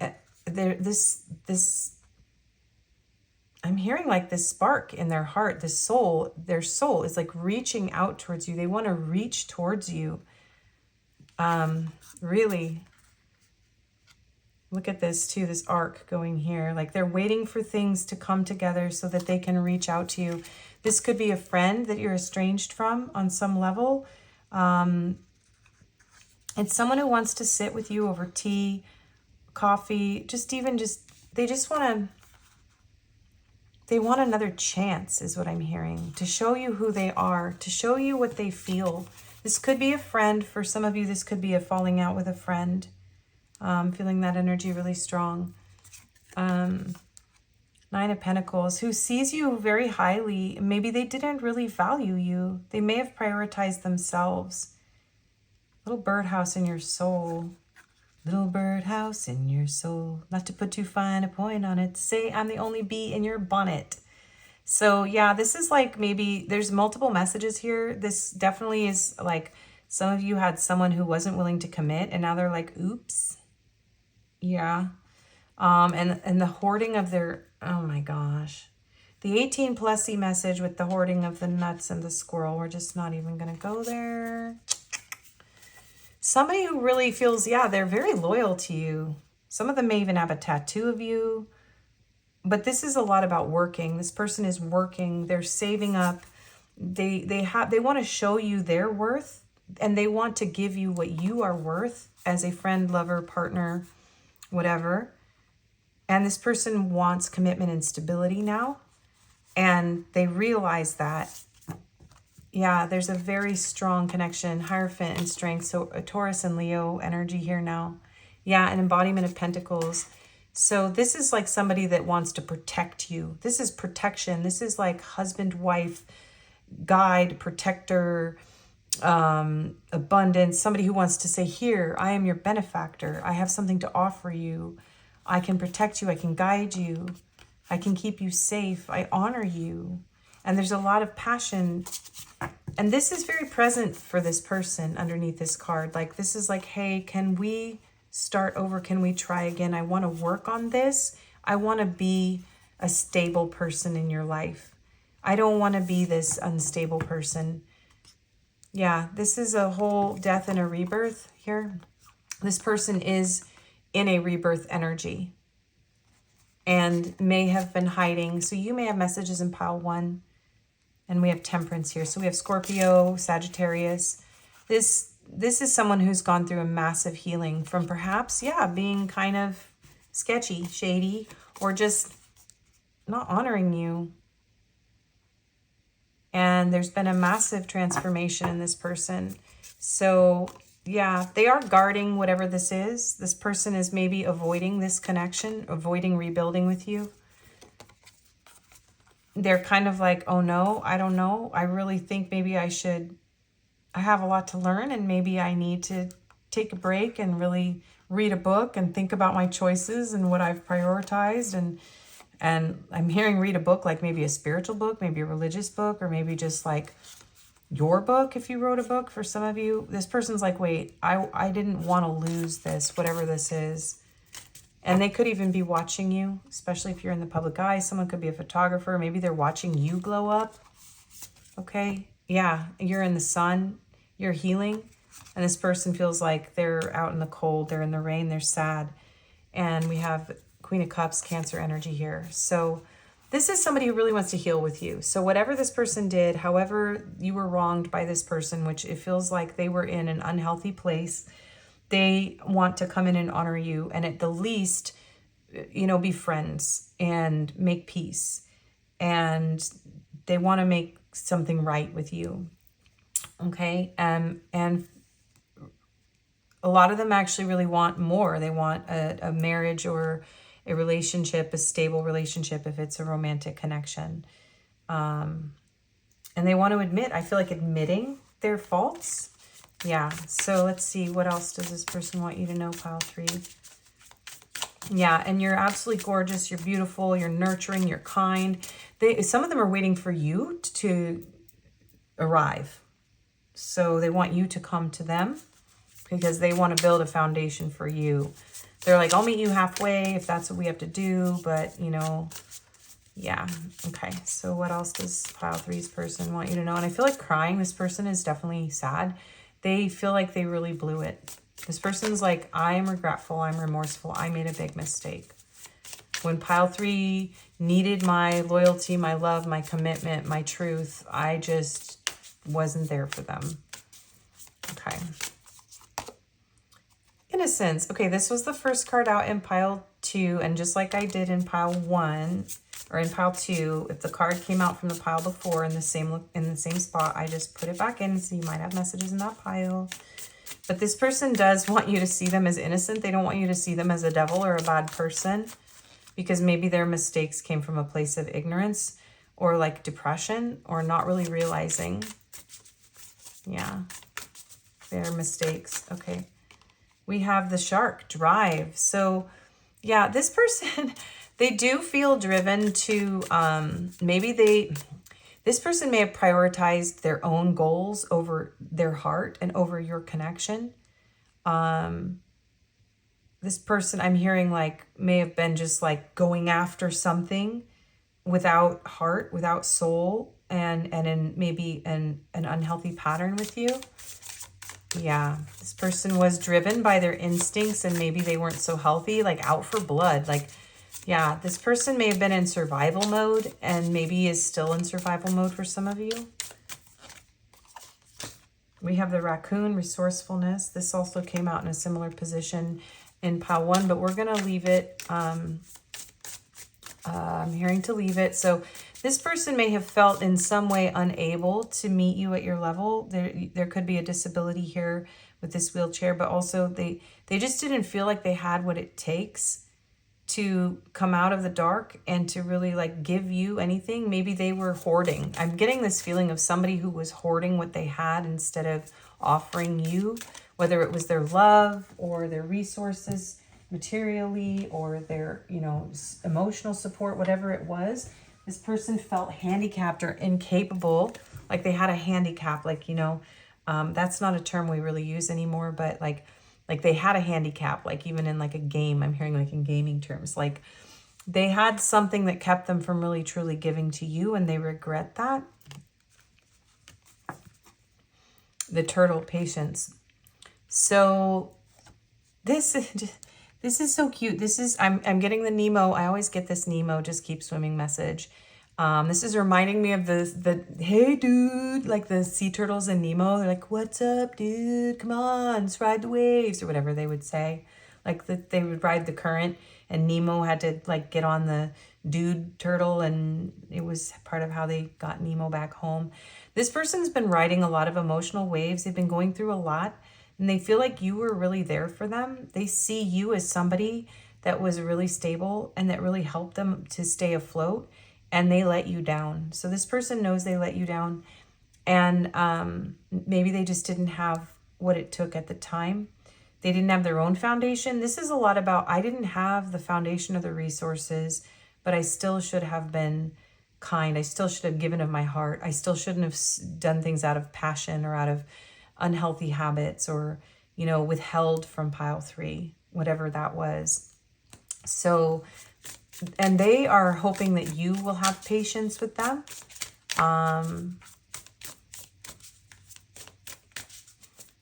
this I'm hearing like this spark in their heart, their soul is like reaching out towards you. They want to reach towards you. Really. Look at this too, this arc going here. Like they're waiting for things to come together so that they can reach out to you. This could be a friend that you're estranged from on some level. It's someone who wants to sit with you over tea, coffee, they want another chance is what I'm hearing, to show you who they are, to show you what they feel. This could be a friend. For some of you, this could be a falling out with a friend. Feeling that energy really strong. 9 of Pentacles, who sees you very highly. Maybe they didn't really value you. They may have prioritized themselves. Little birdhouse in your soul. Little birdhouse in your soul. Not to put too fine a point on it. Say I'm the only bee in your bonnet. So yeah, this is like, maybe there's multiple messages here. This definitely is like, some of you had someone who wasn't willing to commit, and now they're like, oops. Yeah. And the hoarding of their, oh my gosh. The 18+y message with the hoarding of the nuts and the squirrel. We're just not even going to go there. Somebody who really feels, they're very loyal to you. Some of them may even have a tattoo of you. But this is a lot about working. This person is working. They're saving up. They want to show you their worth, and they want to give you what you are worth as a friend, lover, partner, whatever. And this person wants commitment and stability now. And they realize that, there's a very strong connection, Hierophant and strength. So a Taurus and Leo energy here now. An embodiment of Pentacles. So this is like somebody that wants to protect you. This is protection. This is like husband, wife, guide, protector, abundance. Somebody who wants to say, here, I am your benefactor. I have something to offer you. I can protect you. I can guide you. I can keep you safe. I honor you. And there's a lot of passion. And this is very present for this person underneath this card. Like, this is like, hey, can we start over? Can we try again? I want to work on this. I want to be a stable person in your life. I don't want to be this unstable person. This is a whole death and a rebirth here. This person is in a rebirth energy and may have been hiding. So you may have messages in pile 1 And we have Temperance here. So we have Scorpio, Sagittarius. This is someone who's gone through a massive healing from perhaps, yeah, being kind of sketchy, shady, or just not honoring you. And there's been a massive transformation in this person. So yeah, they are guarding whatever this is. This person is maybe avoiding this connection, avoiding rebuilding with you. They're kind of like, oh no, I don't know. I really think maybe I have a lot to learn, and maybe I need to take a break and really read a book and think about my choices and what I've prioritized. And I'm hearing read a book, like maybe a spiritual book, maybe a religious book, or maybe just like your book if you wrote a book. For some of you, this person's like, wait, I didn't want to lose this, whatever this is. And they could even be watching you, especially if you're in the public eye. Someone could be a photographer. Maybe they're watching you glow up. Okay. Yeah. You're in the sun. You're healing. And this person feels like they're out in the cold. They're in the rain. They're sad. And we have Queen of Cups, Cancer energy here. So this is somebody who really wants to heal with you. So whatever this person did, however you were wronged by this person, which it feels like they were in an unhealthy place, they want to come in and honor you, and at the least, you know, be friends and make peace. And they want to make something right with you. Okay. And a lot of them actually really want more. They want a marriage or a relationship, a stable relationship, if it's a romantic connection. And they want to admit, I feel like admitting their faults. Yeah, so let's see. What else does this person want you to know, pile 3? Yeah, and you're absolutely gorgeous. You're beautiful. You're nurturing. You're kind. Some of them are waiting for you to arrive. So they want you to come to them because they want to build a foundation for you. They're like, I'll meet you halfway if that's what we have to do. But, you know, yeah. Okay, so what else does pile 3's person want you to know? And I feel like crying. This person is definitely sad. They feel like they really blew it. This person's like, I am regretful. I'm remorseful. I made a big mistake. When pile 3 needed my loyalty, my love, my commitment, my truth, I just wasn't there for them. Okay. Innocence. Okay, this was the first card out in pile 2. And just like I did in pile 1, or in pile 2, if the card came out from the pile before in the same spot, I just put it back in. So you might have messages in that pile. But this person does want you to see them as innocent. They don't want you to see them as a devil or a bad person, because maybe their mistakes came from a place of ignorance or like depression or not really realizing. Yeah, their mistakes. Okay. We have the shark, drive. So yeah, this person, they do feel driven to, this person may have prioritized their own goals over their heart and over your connection. This person, I'm hearing, like, may have been just like going after something without heart, without soul, and in maybe an unhealthy pattern with you. Yeah, this person was driven by their instincts, and maybe they weren't so healthy, like out for blood. Like, yeah, this person may have been in survival mode and maybe is still in survival mode for some of you. We have the raccoon, resourcefulness. This also came out in a similar position in pile 1, but we're going to leave it. I'm hearing to leave it. So this person may have felt in some way unable to meet you at your level. There could be a disability here with this wheelchair, but also they just didn't feel like they had what it takes to come out of the dark and to really like give you anything. Maybe they were hoarding. I'm getting this feeling of somebody who was hoarding what they had instead of offering you, whether it was their love or their resources materially or their, you know, emotional support, whatever it was. This person felt handicapped or incapable, like they had a handicap, like, you know, that's not a term we really use anymore, but like they had a handicap, like even in like a game, I'm hearing like in gaming terms, like they had something that kept them from really truly giving to you, and they regret that. The turtle, patience. So this is so cute. This is, I'm getting the Nemo. I always get this Nemo, just keep swimming message. This is reminding me of the hey dude, like the sea turtles in Nemo. They're like, what's up, dude? Come on, let's ride the waves, or whatever they would say. Like they would ride the current, and Nemo had to like get on the dude turtle, and it was part of how they got Nemo back home. This person's been riding a lot of emotional waves. They've been going through a lot, and they feel like you were really there for them. They see you as somebody that was really stable and that really helped them to stay afloat, and they let you down. So this person knows they let you down, and maybe they just didn't have what it took at the time. They didn't have their own foundation. This is a lot about, I didn't have the foundation or the resources, but I still should have been kind. I still should have given of my heart. I still shouldn't have done things out of passion or out of unhealthy habits, or, you know, withheld from pile 3, whatever that was. So, and they are hoping that you will have patience with them.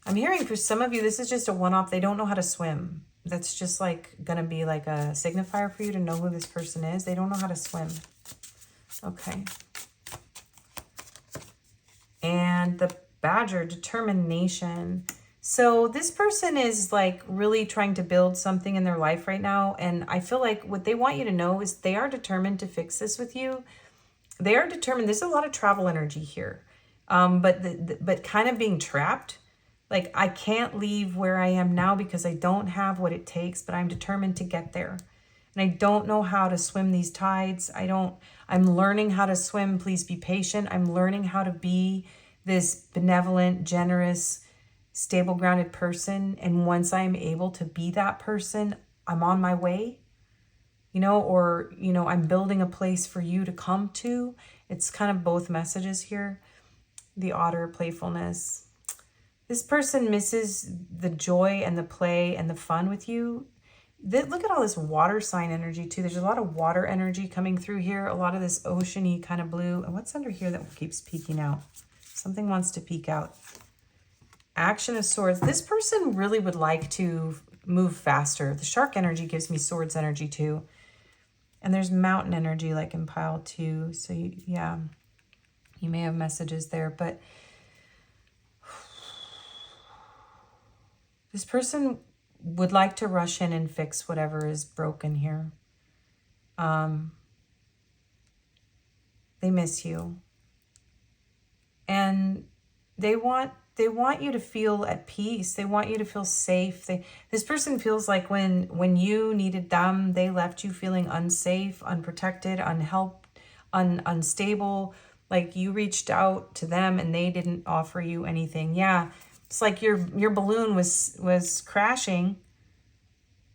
I'm hearing for some of you, this is just a one-off. They don't know how to swim. That's just like going to be like a signifier for you to know who this person is. They don't know how to swim. Okay. And the Badger, determination. So this person is like really trying to build something in their life right now. And I feel like what they want you to know is they are determined to fix this with you. They are determined. There's a lot of travel energy here. But kind of being trapped. Like, I can't leave where I am now because I don't have what it takes, but I'm determined to get there. And I don't know how to swim these tides. I'm learning how to swim. Please be patient. I'm learning how to be this benevolent, generous, stable, grounded person. And once I'm able to be that person, I'm on my way, you know, or, you know, I'm building a place for you to come to. It's kind of both messages here. The Otter, playfulness. This person misses the joy and the play and the fun with you. Look at all this water sign energy too. There's a lot of water energy coming through here. A lot of this oceany kind of blue. And what's under here that keeps peeking out? Something wants to peek out. Action of Swords. This person really would like to move faster. The Shark energy gives me Swords energy too. And there's Mountain energy like in pile 2. So yeah, you may have messages there, but this person would like to rush in and fix whatever is broken here. They miss you. And they want you to feel at peace. They want you to feel safe. This person feels like when you needed them, they left you feeling unsafe, unprotected, unhelped, unstable. Like you reached out to them and they didn't offer you anything. Yeah. It's like your balloon was crashing,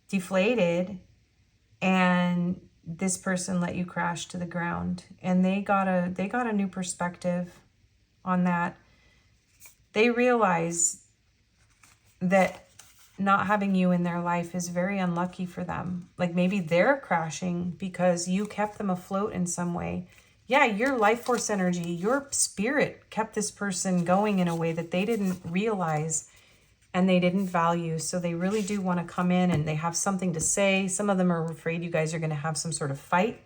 deflated, and this person let you crash to the ground. And they got a new perspective on that. They realize that not having you in their life is very unlucky for them. Like maybe they're crashing because you kept them afloat in some way. Yeah, your life force energy, your spirit kept this person going in a way that they didn't realize and they didn't value. So they really do want to come in and they have something to say. Some of them are afraid you guys are going to have some sort of fight.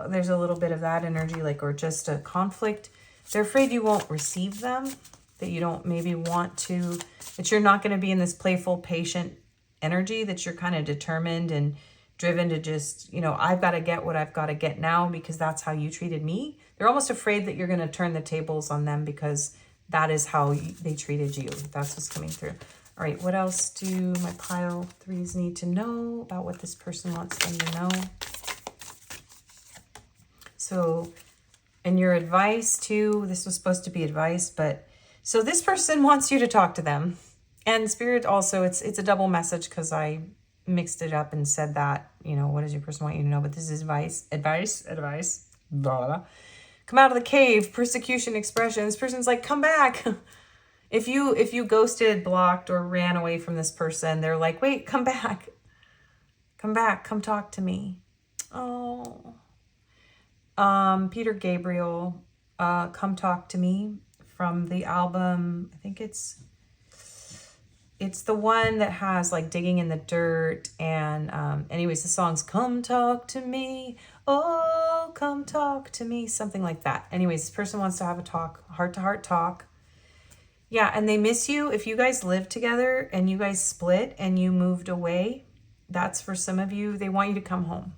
There's a little bit of that energy, like, or just a conflict. They're afraid you won't receive them, that you don't maybe want to, that you're not going to be in this playful, patient energy, that you're kind of determined and driven to just, you know, I've got to get what I've got to get now because that's how you treated me. They're almost afraid that you're going to turn the tables on them because that is how they treated you. That's what's coming through. All right, what else do my pile 3s need to know about what this person wants them to know? So, and your advice too, this was supposed to be advice, but so this person wants you to talk to them. And Spirit also, it's a double message because I mixed it up and said that, you know, what does your person want you to know? But this is advice, blah, blah. Come out of the cave, persecution, expression. This person's like, come back. If you ghosted, blocked, or ran away from this person, they're like, wait, come back. Come back, come talk to me. Oh. Peter Gabriel, Come Talk to Me, from the album, I think it's the one that has like digging in the dirt, and anyways, the song's Come Talk to Me, oh come come talk to me, something like that. Anyways, this person wants to have a talk, heart-to-heart talk. Yeah, and they miss you. If you guys live together and you guys split and you moved away, that's for some of you. They want you to come home.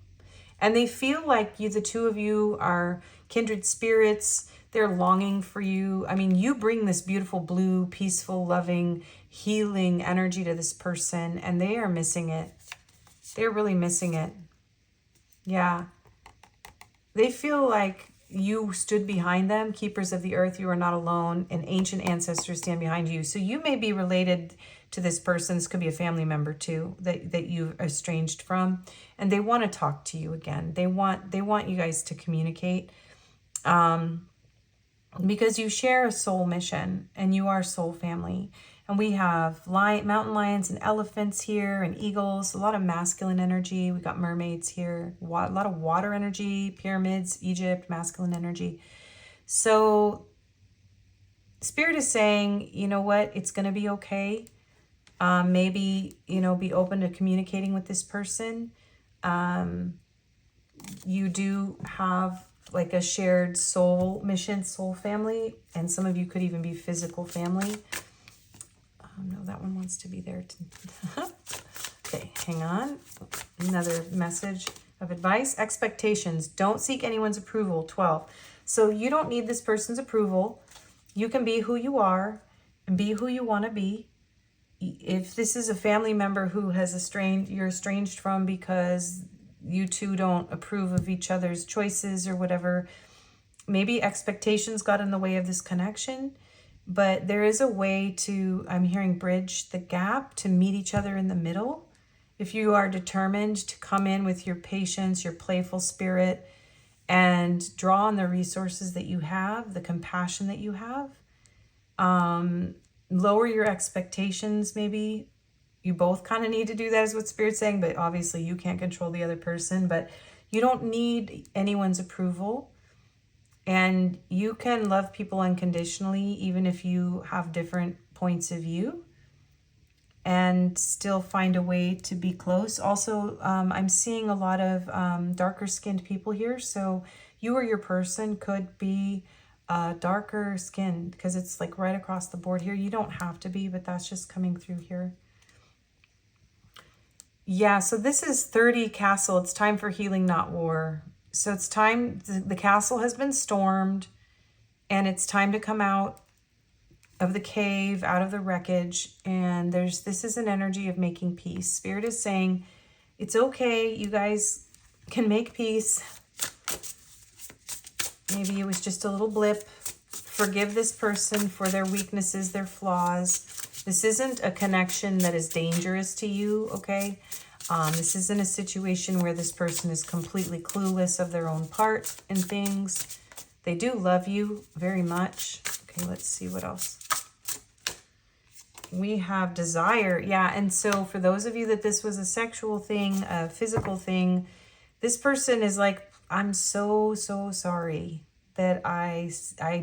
And they feel like you, the two of you are kindred spirits. They're longing for you. I mean, you bring this beautiful blue, peaceful, loving, healing energy to this person, and they are missing it. They're really missing it. Yeah. They feel like you stood behind them, keepers of the earth, you are not alone, and ancient ancestors stand behind you. So you may be related to this person. This could be a family member too that you estranged from, and they want to talk to you again. They want you guys to communicate, because you share a soul mission and you are soul family. And we have mountain lions and elephants here, and eagles, a lot of masculine energy. We got mermaids here, a lot of water energy, pyramids, Egypt, masculine energy. So Spirit is saying, you know what, it's going to be okay. Maybe, be open to communicating with this person. You do have like a shared soul mission, soul family, and some of you could even be physical family. No, that one wants to be there. Okay, hang on. Another message of advice. Expectations. Don't seek anyone's approval. 12. So you don't need this person's approval. You can be who you are and be who you want to be. If this is a family member who has you're estranged from because you two don't approve of each other's choices or whatever, maybe expectations got in the way of this connection. But there is a way to, I'm hearing, bridge the gap to meet each other in the middle. If you are determined to come in with your patience, your playful spirit, and draw on the resources that you have, the compassion that you have, lower your expectations maybe. You both kind of need to do that, is what Spirit's saying, but obviously you can't control the other person, but you don't need anyone's approval. And you can love people unconditionally, even if you have different points of view, and still find a way to be close. Also, I'm seeing a lot of darker skinned people here. So you or your person could be darker skinned, because it's like right across the board here. You don't have to be, but that's just coming through here. Yeah, so this is 30 castle. It's time for healing, not war. So it's time, the castle has been stormed, and it's time to come out of the cave, out of the wreckage. And this is an energy of making peace. Spirit is saying, it's okay. You guys can make peace. Maybe it was just a little blip. Forgive this person for their weaknesses, their flaws. This isn't a connection that is dangerous to you, okay? This isn't a situation where this person is completely clueless of their own part in things. They do love you very much. Okay, let's see what else. We have desire. Yeah, and so for those of you that this was a sexual thing, a physical thing, this person is like, I'm so sorry that I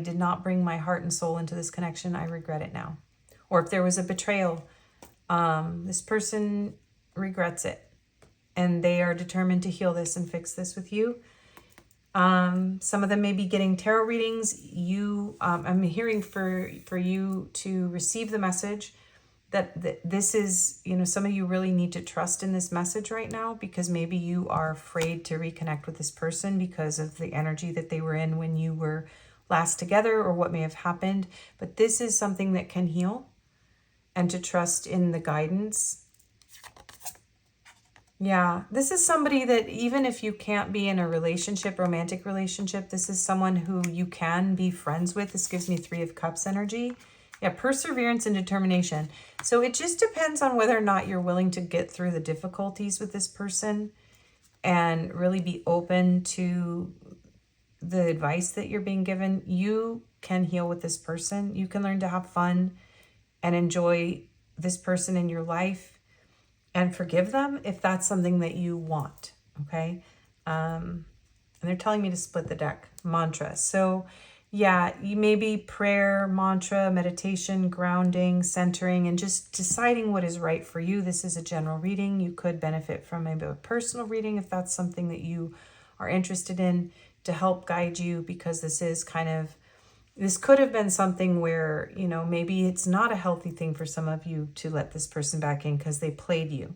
did not bring my heart and soul into this connection. I regret it now. Or if there was a betrayal, this person regrets it, and they are determined to heal this and fix this with you. Some of them may be getting tarot readings. I'm hearing for you to receive the message that this is, some of you really need to trust in this message right now, because maybe you are afraid to reconnect with this person because of the energy that they were in when you were last together, or what may have happened. But this is something that can heal, and to trust in the guidance. Yeah, this is somebody that even if you can't be in a relationship, romantic relationship, this is someone who you can be friends with. This gives me 3 of Cups energy. Yeah, perseverance and determination. So it just depends on whether or not you're willing to get through the difficulties with this person and really be open to the advice that you're being given. You can heal with this person. You can learn to have fun and enjoy this person in your life and forgive them if that's something that you want, okay? And they're telling me to split the deck. Mantra. So yeah, you maybe prayer, mantra, meditation, grounding, centering, and just deciding what is right for you. This is a general reading. You could benefit from maybe a personal reading if that's something that you are interested in. to help guide you, because this could have been something where, maybe it's not a healthy thing for some of you to let this person back in because they played you,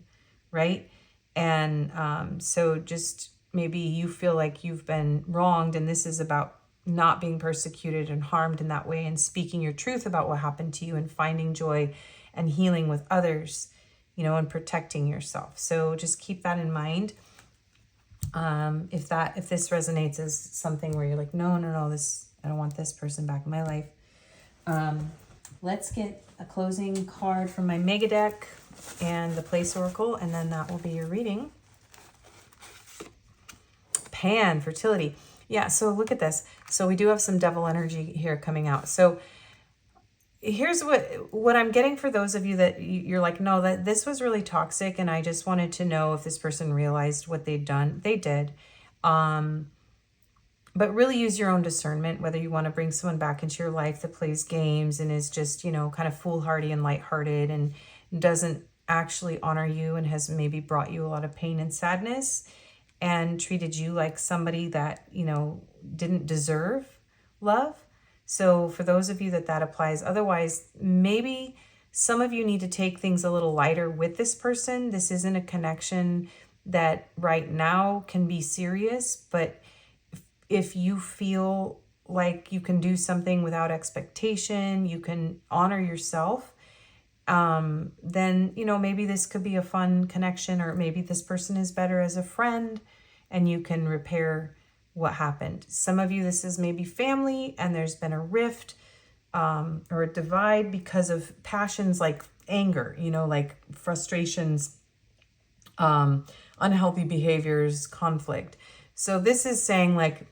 right? And so just maybe you feel like you've been wronged, and this is about not being persecuted and harmed in that way, and speaking your truth about what happened to you, and finding joy and healing with others, and protecting yourself. So just keep that in mind. If this resonates as something where you're like, no, I don't want this person back in my life. Let's get a closing card from my mega deck and the Place Oracle, and then that will be your reading. Pan, fertility. Yeah, so look at this. So we do have some devil energy here coming out. So here's what I'm getting for those of you that you're like, no, that this was really toxic, and I just wanted to know if this person realized what they'd done. They did. But really use your own discernment, whether you want to bring someone back into your life that plays games and is just, kind of foolhardy and lighthearted and doesn't actually honor you, and has maybe brought you a lot of pain and sadness, and treated you like somebody that, didn't deserve love. So for those of you that applies, otherwise, maybe some of you need to take things a little lighter with this person. This isn't a connection that right now can be serious, but if you feel like you can do something without expectation, you can honor yourself, then, maybe this could be a fun connection, or maybe this person is better as a friend and you can repair what happened. Some of you, this is maybe family and there's been a rift or a divide because of passions like anger, like frustrations, unhealthy behaviors, conflict. So this is saying like,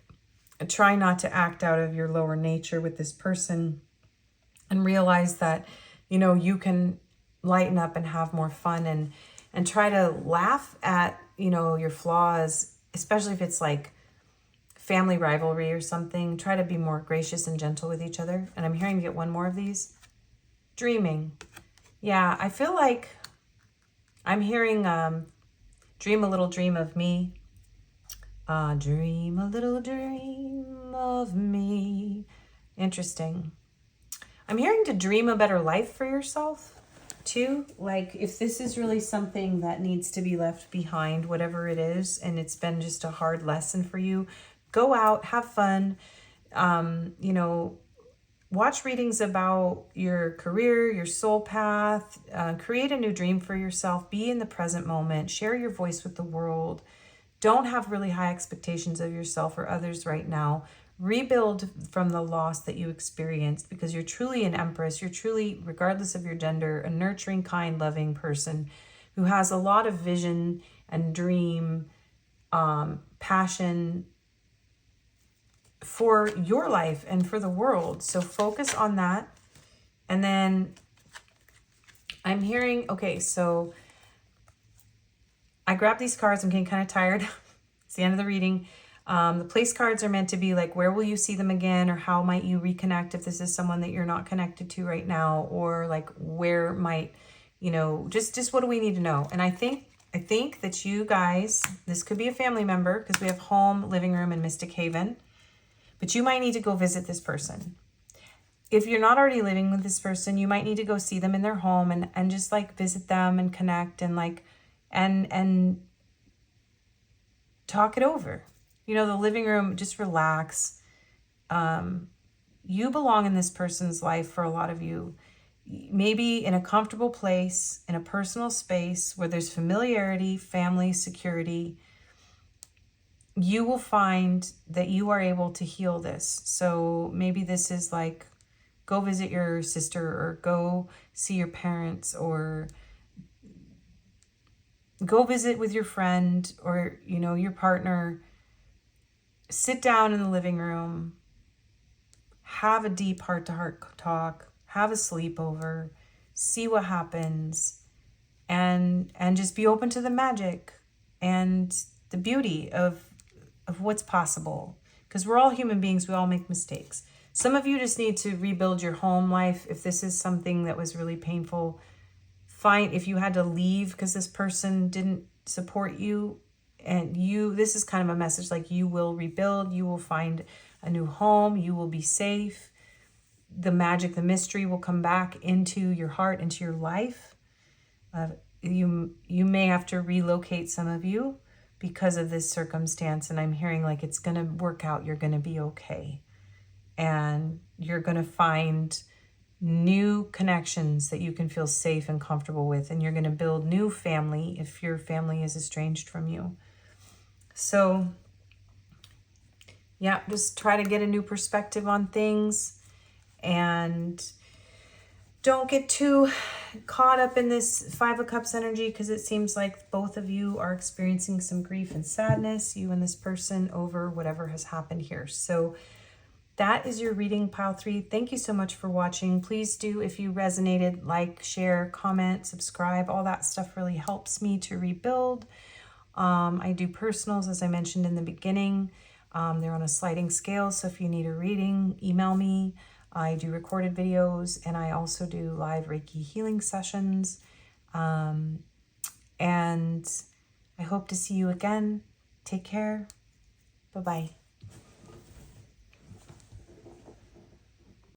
try not to act out of your lower nature with this person, and realize that, you can lighten up and have more fun, and try to laugh at, your flaws, especially if it's like family rivalry or something. Try to be more gracious and gentle with each other. And I'm hearing to get one more of these. Dreaming. Yeah, I feel like I'm hearing dream a little dream of me. Dream a little dream of me. Interesting. I'm hearing to dream a better life for yourself too. Like if this is really something that needs to be left behind, whatever it is, and it's been just a hard lesson for you, go out, have fun, watch readings about your career, your soul path, create a new dream for yourself, be in the present moment, share your voice with the world. Don't have really high expectations of yourself or others right now. Rebuild from the loss that you experienced, because you're truly an empress. You're truly, regardless of your gender, a nurturing, kind, loving person who has a lot of vision and dream, passion for your life and for the world. So focus on that. And then I'm hearing, okay, so I grabbed these cards. I'm getting kind of tired. It's the end of the reading. The place cards are meant to be like, where will you see them again? Or how might you reconnect if this is someone that you're not connected to right now? Or like, where might, just what do we need to know? And I think that you guys, this could be a family member, because we have home, living room, and Mystic Haven. But you might need to go visit this person. If you're not already living with this person, you might need to go see them in their home and just like visit them and connect and like, and talk it over. The living room, just relax. You belong in this person's life for a lot of you. Maybe in a comfortable place, in a personal space where there's familiarity, family, security. You will find that you are able to heal this. So maybe this is like, go visit your sister, or go see your parents, or go visit with your friend, or, your partner. Sit down in the living room, have a deep heart-to-heart talk, have a sleepover, see what happens, and just be open to the magic and the beauty of what's possible. Because we're all human beings, we all make mistakes. Some of you just need to rebuild your home life. If this is something that was really painful, fine. If you had to leave because this person didn't support you, and this is kind of a message like you will rebuild, you will find a new home, you will be safe. The magic, the mystery will come back into your heart, into your life. You may have to relocate, some of you, because of this circumstance. And I'm hearing like it's going to work out. You're going to be okay. And you're going to find new connections that you can feel safe and comfortable with. And you're going to build new family if your family is estranged from you. So yeah, just try to get a new perspective on things. And don't get too caught up in this Five of Cups energy, because it seems like both of you are experiencing some grief and sadness, you and this person, over whatever has happened here. So that is your reading, pile 3. Thank you so much for watching. Please do, if you resonated, like, share, comment, subscribe. All that stuff really helps me to rebuild. I do personals, as I mentioned in the beginning. They're on a sliding scale, so if you need a reading, email me. I do recorded videos, and I also do live Reiki healing sessions. And I hope to see you again. Take care. Bye-bye.